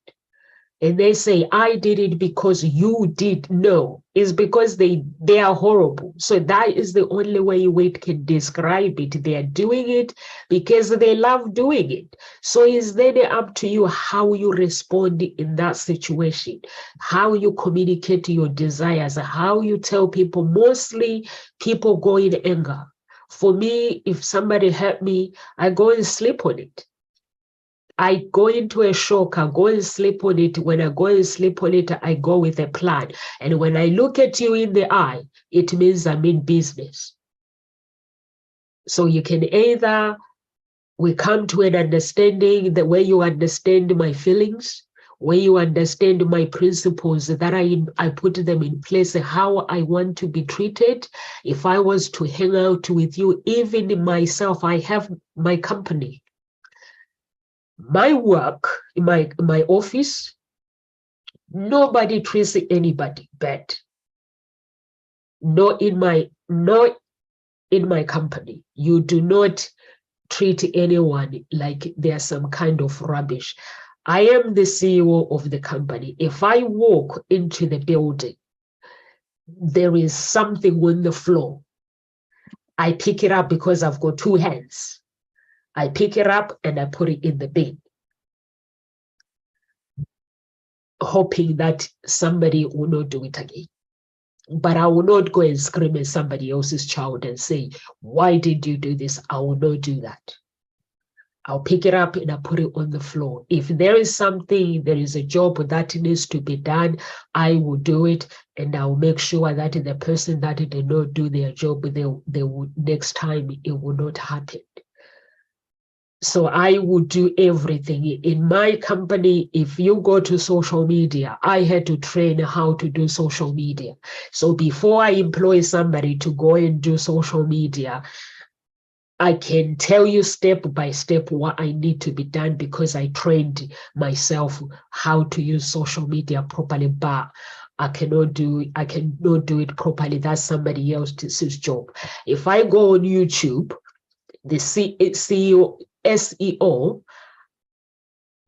and they say, I did it because you did. No, it's because they are horrible. So that is the only way we can describe it. They are doing it because they love doing it. So it's then up to you how you respond in that situation, how you communicate your desires, how you tell people. Mostly people go in anger. For me, if somebody hurt me, I go and sleep on it. I go into a shock, I go and sleep on it. When I go and sleep on it, I go with a plan. And when I look at you in the eye, it means I'm in business. So you can either, we come to an understanding, the way you understand my feelings, where you understand my principles, that I put them in place, how I want to be treated. If I was to hang out with you, even myself, I have my company. My work, in my office, nobody treats anybody bad. Not in my company. You do not treat anyone like they're some kind of rubbish. I am the CEO of the company. If I walk into the building, there is something on the floor. I pick it up because I've got two hands. I pick it up and I put it in the bin, hoping that somebody will not do it again. But I will not go and scream at somebody else's child and say, why did you do this? I will not do that. I'll pick it up and I put it on the floor. If there is something, there is a job that needs to be done, I will do it, and I'll make sure that the person that did not do their job, they will, next time it will not happen. So I would do everything. In my company, if you go to social media, I had to train how to do social media. So before I employ somebody to go and do social media, I can tell you step by step what I need to be done because I trained myself how to use social media properly, but I cannot do it properly. That's somebody else's job. If I go on YouTube, the SEO,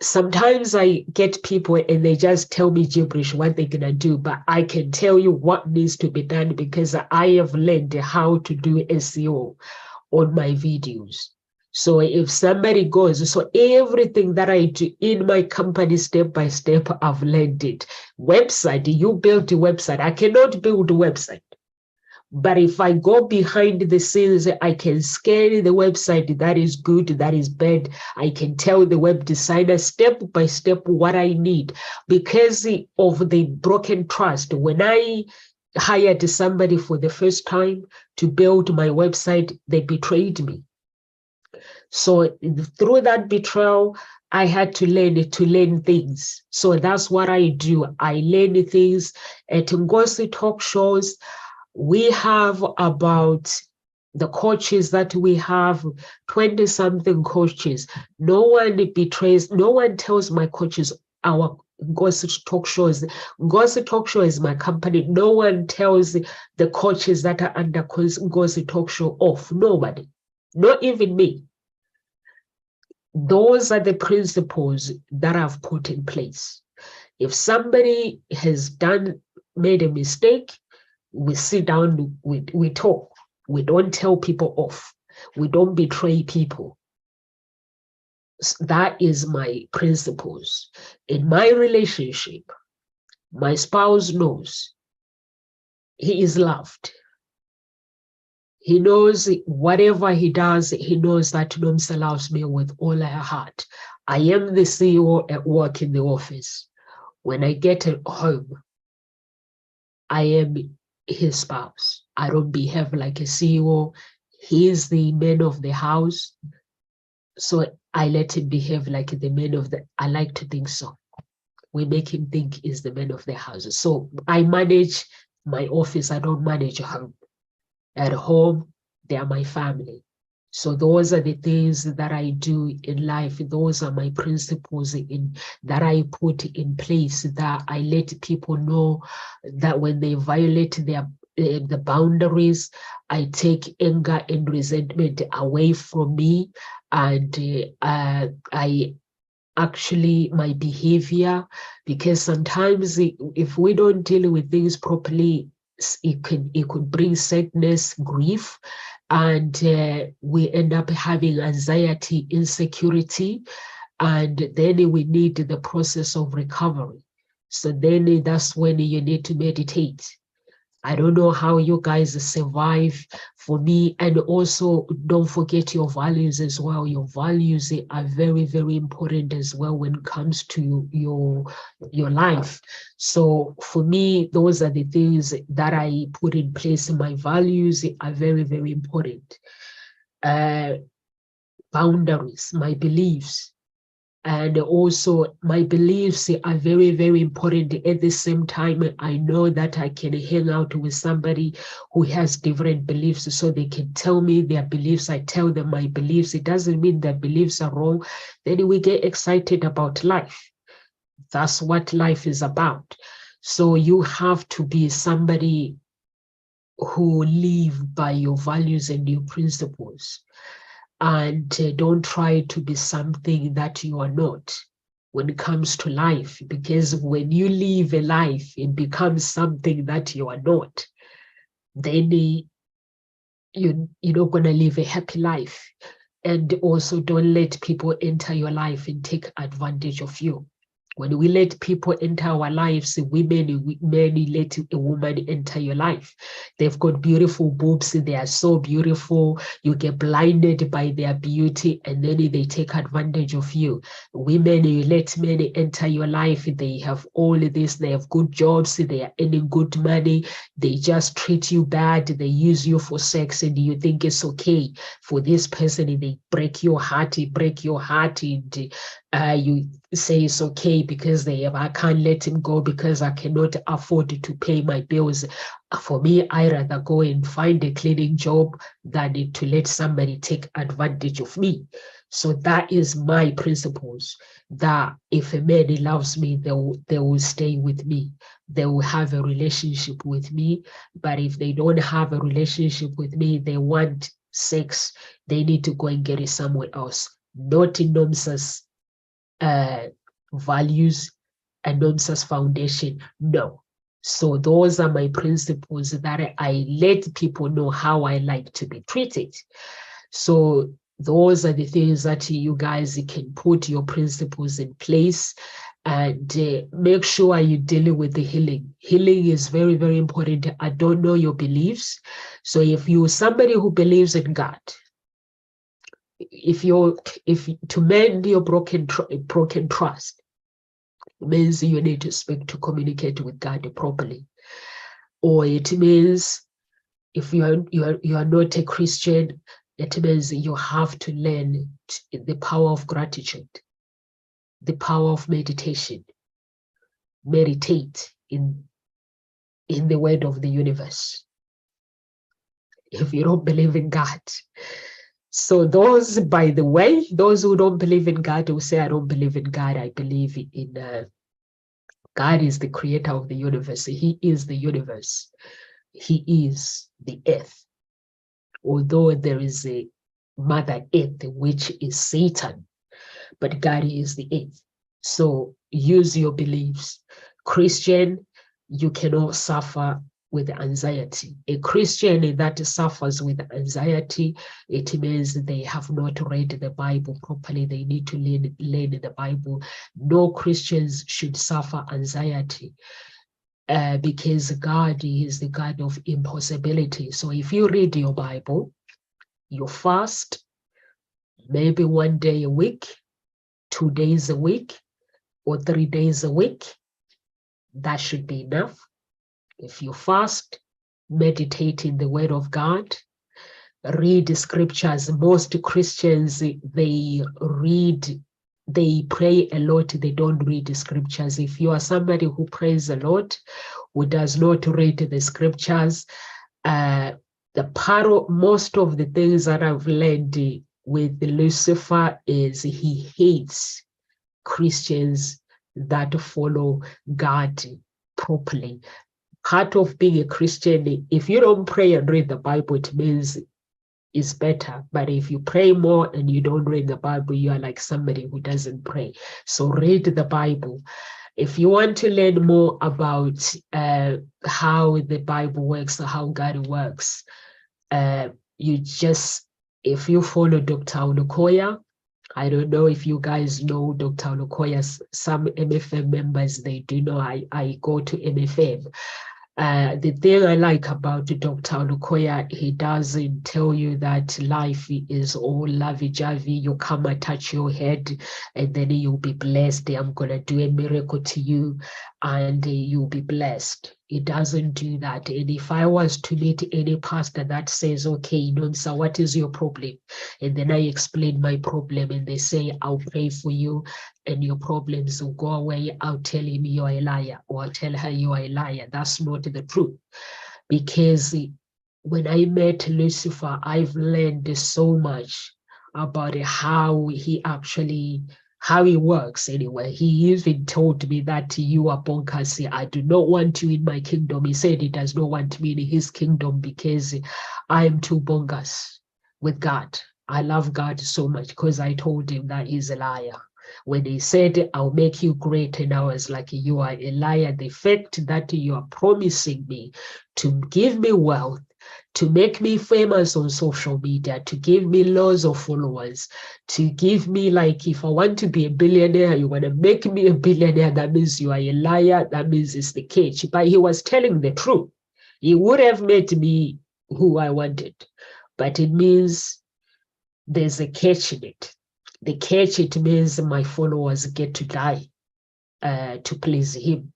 sometimes I get people and they just tell me gibberish what they're gonna do, but I can tell you what needs to be done because I have learned how to do SEO on my videos. So if somebody goes, so everything that I do in my company, step by step, I've learned it. Website, you build a website. I cannot build a website. But if I go behind the scenes, I can scan the website that is good, that is bad. I can tell the web designer step by step what I need because of the broken trust. When I hired somebody for the first time to build my website, they betrayed me. So through that betrayal, I had to learn things. So that's what I do. I learn things at Ngozi talk shows. We have about the coaches that we have, 20 something coaches. No one betrays, no one tells my coaches our Ngozi talk shows. Ngozi talk show is my company. No one tells the coaches that are under Ngozi talk show off. Nobody, not even me. Those are the principles that I've put in place. If somebody has made a mistake, we sit down, we talk. We don't tell people off. We don't betray people. That is my principles. In my relationship, my spouse knows he is loved. He knows whatever he does, he knows that Nomsa loves me with all her heart. I am the CEO at work in the office. When I get home, I am his spouse. I don't behave like a CEO. He is the man of the house. So I let him behave like the man of I like to think so. We make him think he's the man of the house. So I manage my office. I don't manage home. At home, they are my family. So those are the things that I do in life. Those are my principles that I put in place, that I let people know that when they violate the boundaries, I take anger and resentment away from me, and I actually my behavior, because sometimes if we don't deal with things properly, it could bring sadness, grief, and we end up having anxiety, insecurity, and then we need the process of recovery. So then that's when you need to meditate. I don't know how you guys survive. For me, and also don't forget your values as well. Your values are very, very important as well when it comes to your life. So for me, those are the things that I put in place. My values are very, very important. Boundaries, my beliefs, and also my beliefs are very, very important. At the same time, I know that I can hang out with somebody who has different beliefs, so they can tell me their beliefs. I tell them my beliefs. It doesn't mean their beliefs are wrong. Then we get excited about life. That's what life is about. So you have to be somebody who live by your values and your principles, and don't try to be something that you are not when it comes to life, because when you live a life, it becomes something that you are not, then you're not going to live a happy life. And also don't let people enter your life and take advantage of you. When we let people enter our lives, women, men let a woman enter your life. They've got beautiful boobs. They are so beautiful. You get blinded by their beauty, and then they take advantage of you. Women, you let men enter your life. They have all of this. They have good jobs. They are earning good money. They just treat you bad. They use you for sex, and you think it's okay for this person. They break your heart. And you say it's okay because I can't let him go because I cannot afford to pay my bills. For me, I rather go and find a cleaning job than to let somebody take advantage of me. So that is my principles, that if a man loves me, they will stay with me. They will have a relationship with me. But if they don't have a relationship with me, they want sex, they need to go and get it somewhere else. Not in NOMSA's values and NOMSA's foundation. No. So those are my principles that I let people know how I like to be treated. So those are the things that you guys can put your principles in place, and make sure you deal with the healing. Healing is very, very important. I don't know your beliefs. So if you're somebody who believes in God, if to mend your broken trust, means you need to speak to communicate with God properly. Or it means if you are not a Christian, it means you have to learn the power of gratitude, the power of meditation. Meditate in the word of the universe. If you don't believe in God. So those, by the way, those who don't believe in God will say, I don't believe in God. I believe in God is the creator of the universe. He is the universe. He is the earth. Although there is a mother earth, which is Satan, but God is the earth. So use your beliefs. Christian, you cannot suffer with anxiety. A Christian that suffers with anxiety, it means they have not read the Bible properly. They need to learn the Bible. No Christians should suffer anxiety because God is the God of impossibility. So if you read your Bible, you fast maybe 1 day a week, 2 days a week, or 3 days a week, that should be enough. If you fast, meditate in the word of God, read the scriptures. Most Christians, they pray a lot, they don't read the scriptures. If you are somebody who prays a lot, who does not read the scriptures, most of the things that I've learned with Lucifer is he hates Christians that follow God properly. Part of being a Christian, if you don't pray and read the Bible, it means is better. But if you pray more and you don't read the Bible, you are like somebody who doesn't pray. So read the Bible. If you want to learn more about how the Bible works or how God works, you just, if you follow Dr. Olukoya, I don't know if you guys know Dr. Olukoya, some MFM members, they do know I go to MFM. The thing I like about Dr. Olukoya, he doesn't tell you that life is all lovey-dovey. You come and touch your head and then you'll be blessed. I'm going to do a miracle to you and you'll be blessed. It doesn't do that. And if I was to meet any pastor that says, okay, Nonsa, what is your problem? And then I explain my problem and they say, I'll pray for you and your problems will go away, I'll tell him you're a liar, or I'll tell her you are a liar. That's not the truth. Because when I met Lucifer, I've learned so much about how he works anyway. He even told me that you are bonkers. I do not want you in my kingdom. He said he does not want me in his kingdom because I am too bonkers with God. I love God so much because I told him that he's a liar. When he said, I'll make you great, and I was like, you are a liar. The fact that you are promising me to give me wealth, to make me famous on social media, to give me loads of followers, to give me, like, if I want to be a billionaire, you want to make me a billionaire, that means you are a liar. That means it's the case. But he was telling the truth. He would have made me who I wanted. But it means there's a catch in it. The catch, it means my followers get to die to please him.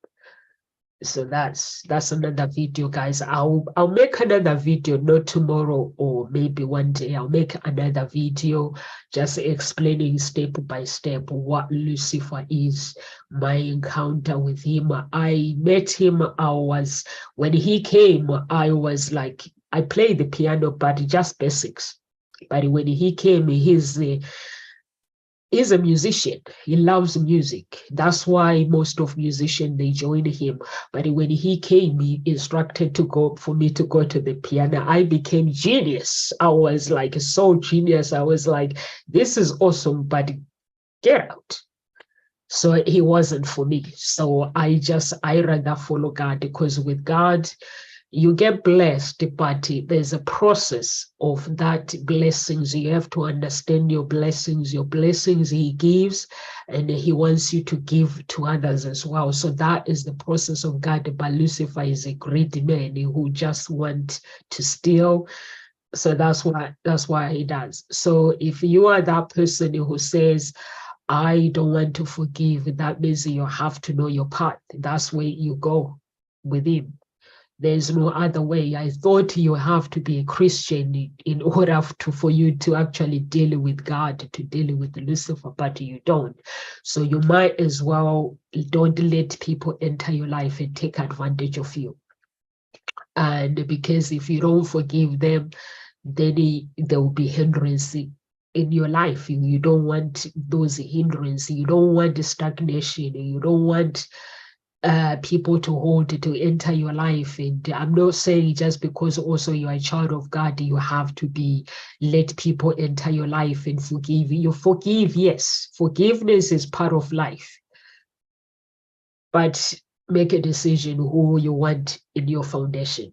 So that's another video, guys. I'll make another video, not tomorrow or maybe one day. I'll make another video just explaining step by step what Lucifer is, my encounter with him. I met him, when he came, I was like, I played the piano, but just basics. But when he came, he's a musician. He loves music. That's why most of musicians, they join him. But when he came, he instructed for me to go to the piano. I became genius. I was like so genius. I was like, this is awesome, but get out. So he wasn't for me. So I rather follow God, because with God, you get blessed, but there's a process of that blessings. You have to understand your blessings he gives, and he wants you to give to others as well. So that is the process of God. But Lucifer is a great man who just wants to steal. So that's why he does. So if you are that person who says, I don't want to forgive, that means you have to know your part. That's where you go with him. There's no other way. I thought you have to be a Christian in order for you to actually deal with God, to deal with Lucifer, but you don't. So you might as well don't let people enter your life and take advantage of you. And because if you don't forgive them, then there will be hindrance in your life. You don't want those hindrances. You don't want the stagnation. You don't want people to enter your life. And I'm not saying just because also you're a child of God, you have to let people enter your life and forgive. You forgive, yes. Forgiveness is part of life. But make a decision who you want in your foundation.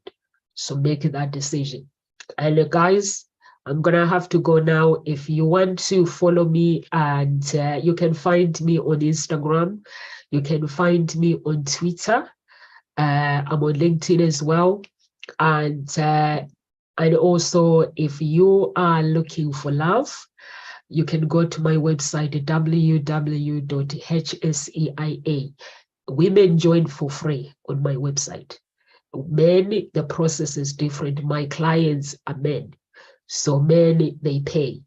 So make that decision. And guys, I'm gonna have to go now. If you want to follow me, and you can find me on Instagram, you can find me on Twitter. I'm on LinkedIn as well. And also, if you are looking for love, you can go to my website, www.hseia. Women join for free on my website. Men, the process is different. My clients are men. So men, they pay.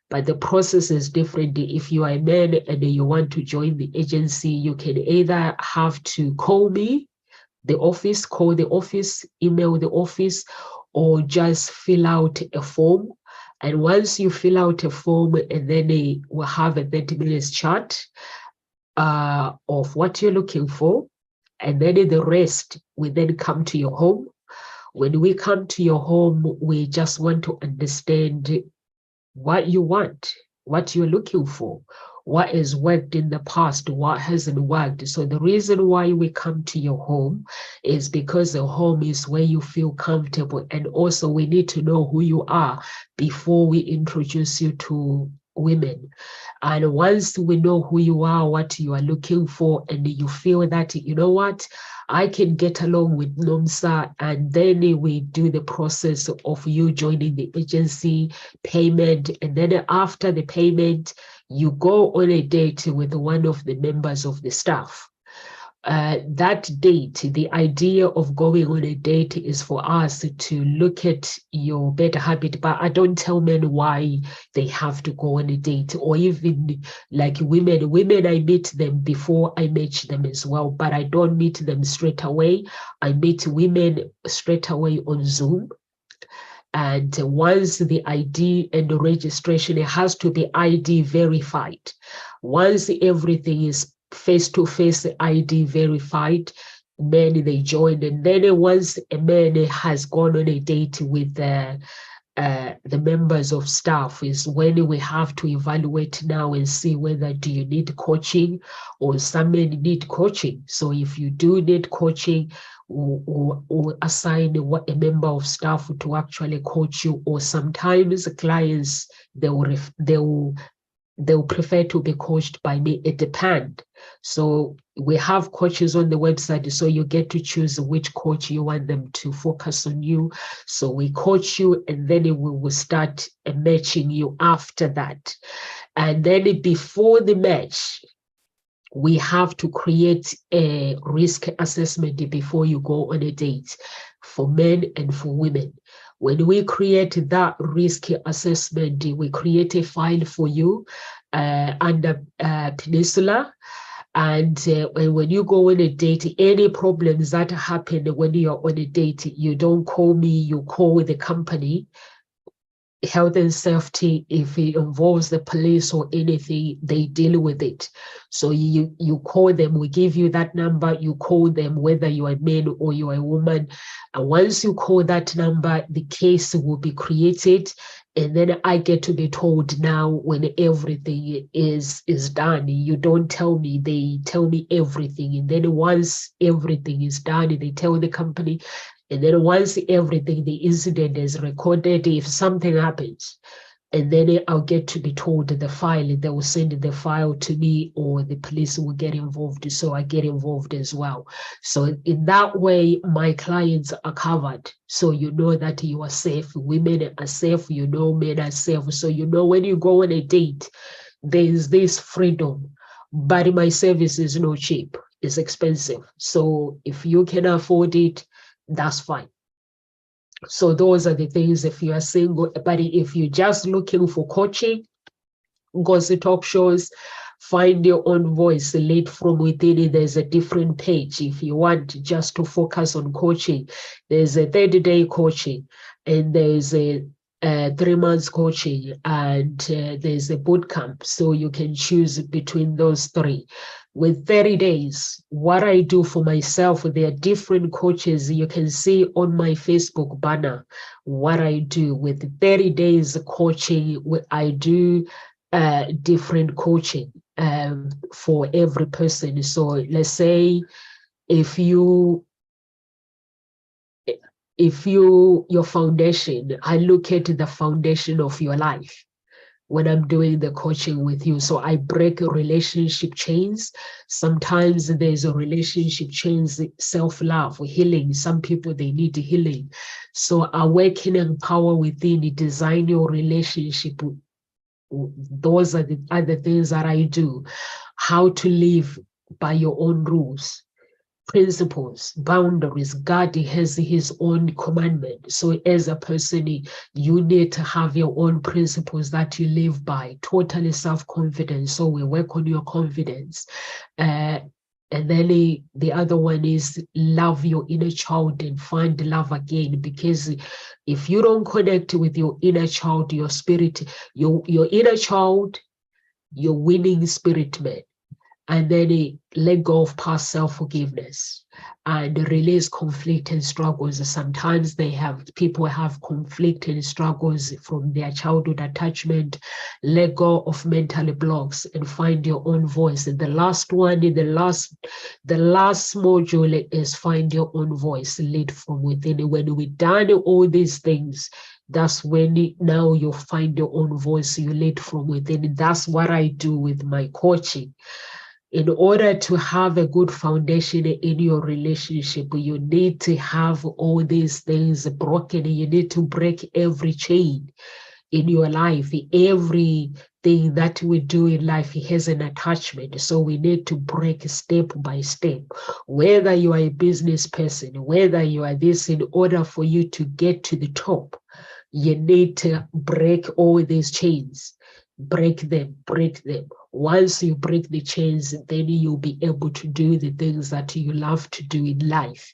But the process is different. If you are a man and you want to join the agency, you can either have to call me, call the office, email the office, or just fill out a form. And once you fill out a form, and then we'll have a 30 minutes chat of what you're looking for. And then the rest will then come to your home. When we come to your home, we just want to understand what you want, what you're looking for, what has worked in the past, what hasn't worked. So the reason why we come to your home is because the home is where you feel comfortable. And also we need to know who you are before we introduce you to women. And once we know who you are, what you are looking for, and you feel that, you know what, I can get along with Nomsa, and then we do the process of you joining the agency, payment, and then after the payment, you go on a date with one of the members of the staff. That date, the idea of going on a date is for us to look at your better habit, but I don't tell men why they have to go on a date, or even like women, I meet them before I match them as well, but I don't meet them straight away. I meet women straight away on Zoom. And once the ID and the registration, it has to be ID verified. Once everything is face-to-face ID verified, then they join. And then once a man has gone on a date with the members of staff, is when we have to evaluate now and see whether do you need coaching, or some men need coaching. So if you do need coaching, or assign a member of staff to actually coach you, or sometimes clients, they'll prefer to be coached by me. It depends. So we have coaches on the website, so you get to choose which coach you want them to focus on you. So we coach you, and then we will start matching you after that. And then before the match, we have to create a risk assessment before you go on a date, for men and for women. When we create that risk assessment, we create a file for you under Peninsula. And when you go on a date, any problems that happen when you're on a date, you don't call me, you call the company. Health and safety, if it involves the police or anything, they deal with it. So you call them, we give you that number, you call them, whether you are a man or you are a woman. And once you call that number, the case will be created. And then I get to be told now when everything is done. You don't tell me, they tell me everything. And then once everything is done, they tell the company. And then once everything, the incident is recorded, if something happens, and then I'll get to be told the file, they will send the file to me, or the police will get involved. So I get involved as well. So in that way, my clients are covered. So you know that you are safe. Women are safe, you know, men are safe. So you know when you go on a date, there's this freedom. But my service is not cheap. It's expensive. So if you can afford it, that's fine. So those are the things if you are single. But if you're just looking for coaching, go to talk shows, find your own voice, lead from within it. There's a different page. If you want just to focus on coaching, there's a 30-day coaching, and there's a 3 months coaching, and there's a boot camp. So you can choose between those three. With 30 days, what I do for myself, there are different coaches. You can see on my Facebook banner what I do. With 30 days coaching, I do different coaching for every person. So let's say if your foundation, I look at the foundation of your life when I'm doing the coaching with you. So I break relationship chains. Sometimes there's a relationship chains, self-love, healing. Some people, they need healing. So awakening power within, design your relationship. Those are the other things that I do. How to live by your own rules, principles, boundaries. God has his own commandment. So as a person, you need to have your own principles that you live by. Totally self-confidence. So we work on your confidence. And then the other one is love your inner child and find love again. Because if you don't connect with your inner child, your spirit, your inner child, your winning spirit man. and then let go of past self-forgiveness and release conflict and struggles. Sometimes people have conflict and struggles from their childhood attachment. Let go of mental blocks and find your own voice. And the last one, the last module is find your own voice, lead from within. When we've done all these things, that's when now you find your own voice, you lead from within. That's what I do with my coaching. In order to have a good foundation in your relationship, you need to have all these things broken. You need to break every chain in your life. Everything that we do in life has an attachment. So we need to break step by step. Whether you are a business person, whether you are this, in order for you to get to the top, you need to break all these chains. Break them, break them. Once you break the chains, then you'll be able to do the things that you love to do in life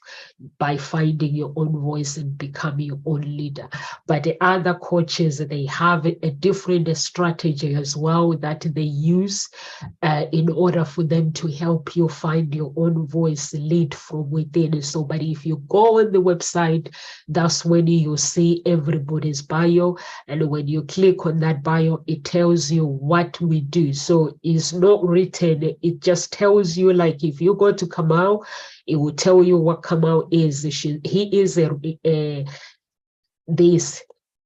by finding your own voice and becoming your own leader. But the other coaches, they have a different strategy as well that they use in order for them to help you find your own voice, lead from within. So, but if you go on the website, that's when you see everybody's bio. And when you click on that bio, it tells you what we do. So it's not written, it just tells you, like if you go to Kamau, it will tell you what Kamau is. He is a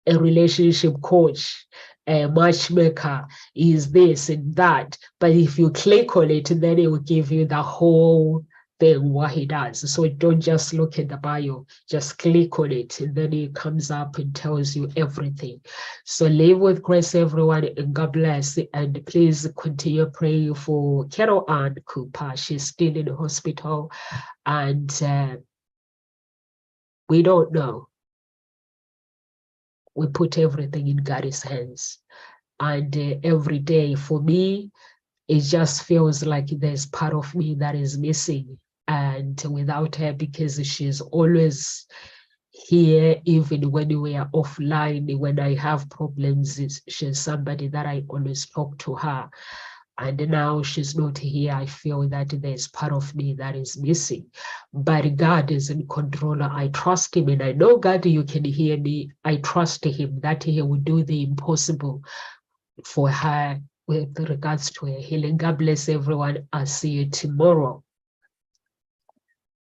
relationship coach, a matchmaker, is this and that. But if you click on it, then it will give you the whole thing, what he does. So don't just look at the bio, just click on it, and then it comes up and tells you everything. So live with grace, everyone, and God bless. And please continue praying for Carol Ann Cooper. She's still in the hospital, and we don't know. We put everything in God's hands. And every day for me, it just feels like there's part of me that is missing. And without her, because she's always here, even when we are offline, when I have problems, she's somebody that I always talk to her. And now she's not here. I feel that there's part of me that is missing. But God is in control. I trust him. And I know, God, you can hear me. I trust him that he will do the impossible for her with regards to her healing. God bless everyone. I'll see you tomorrow.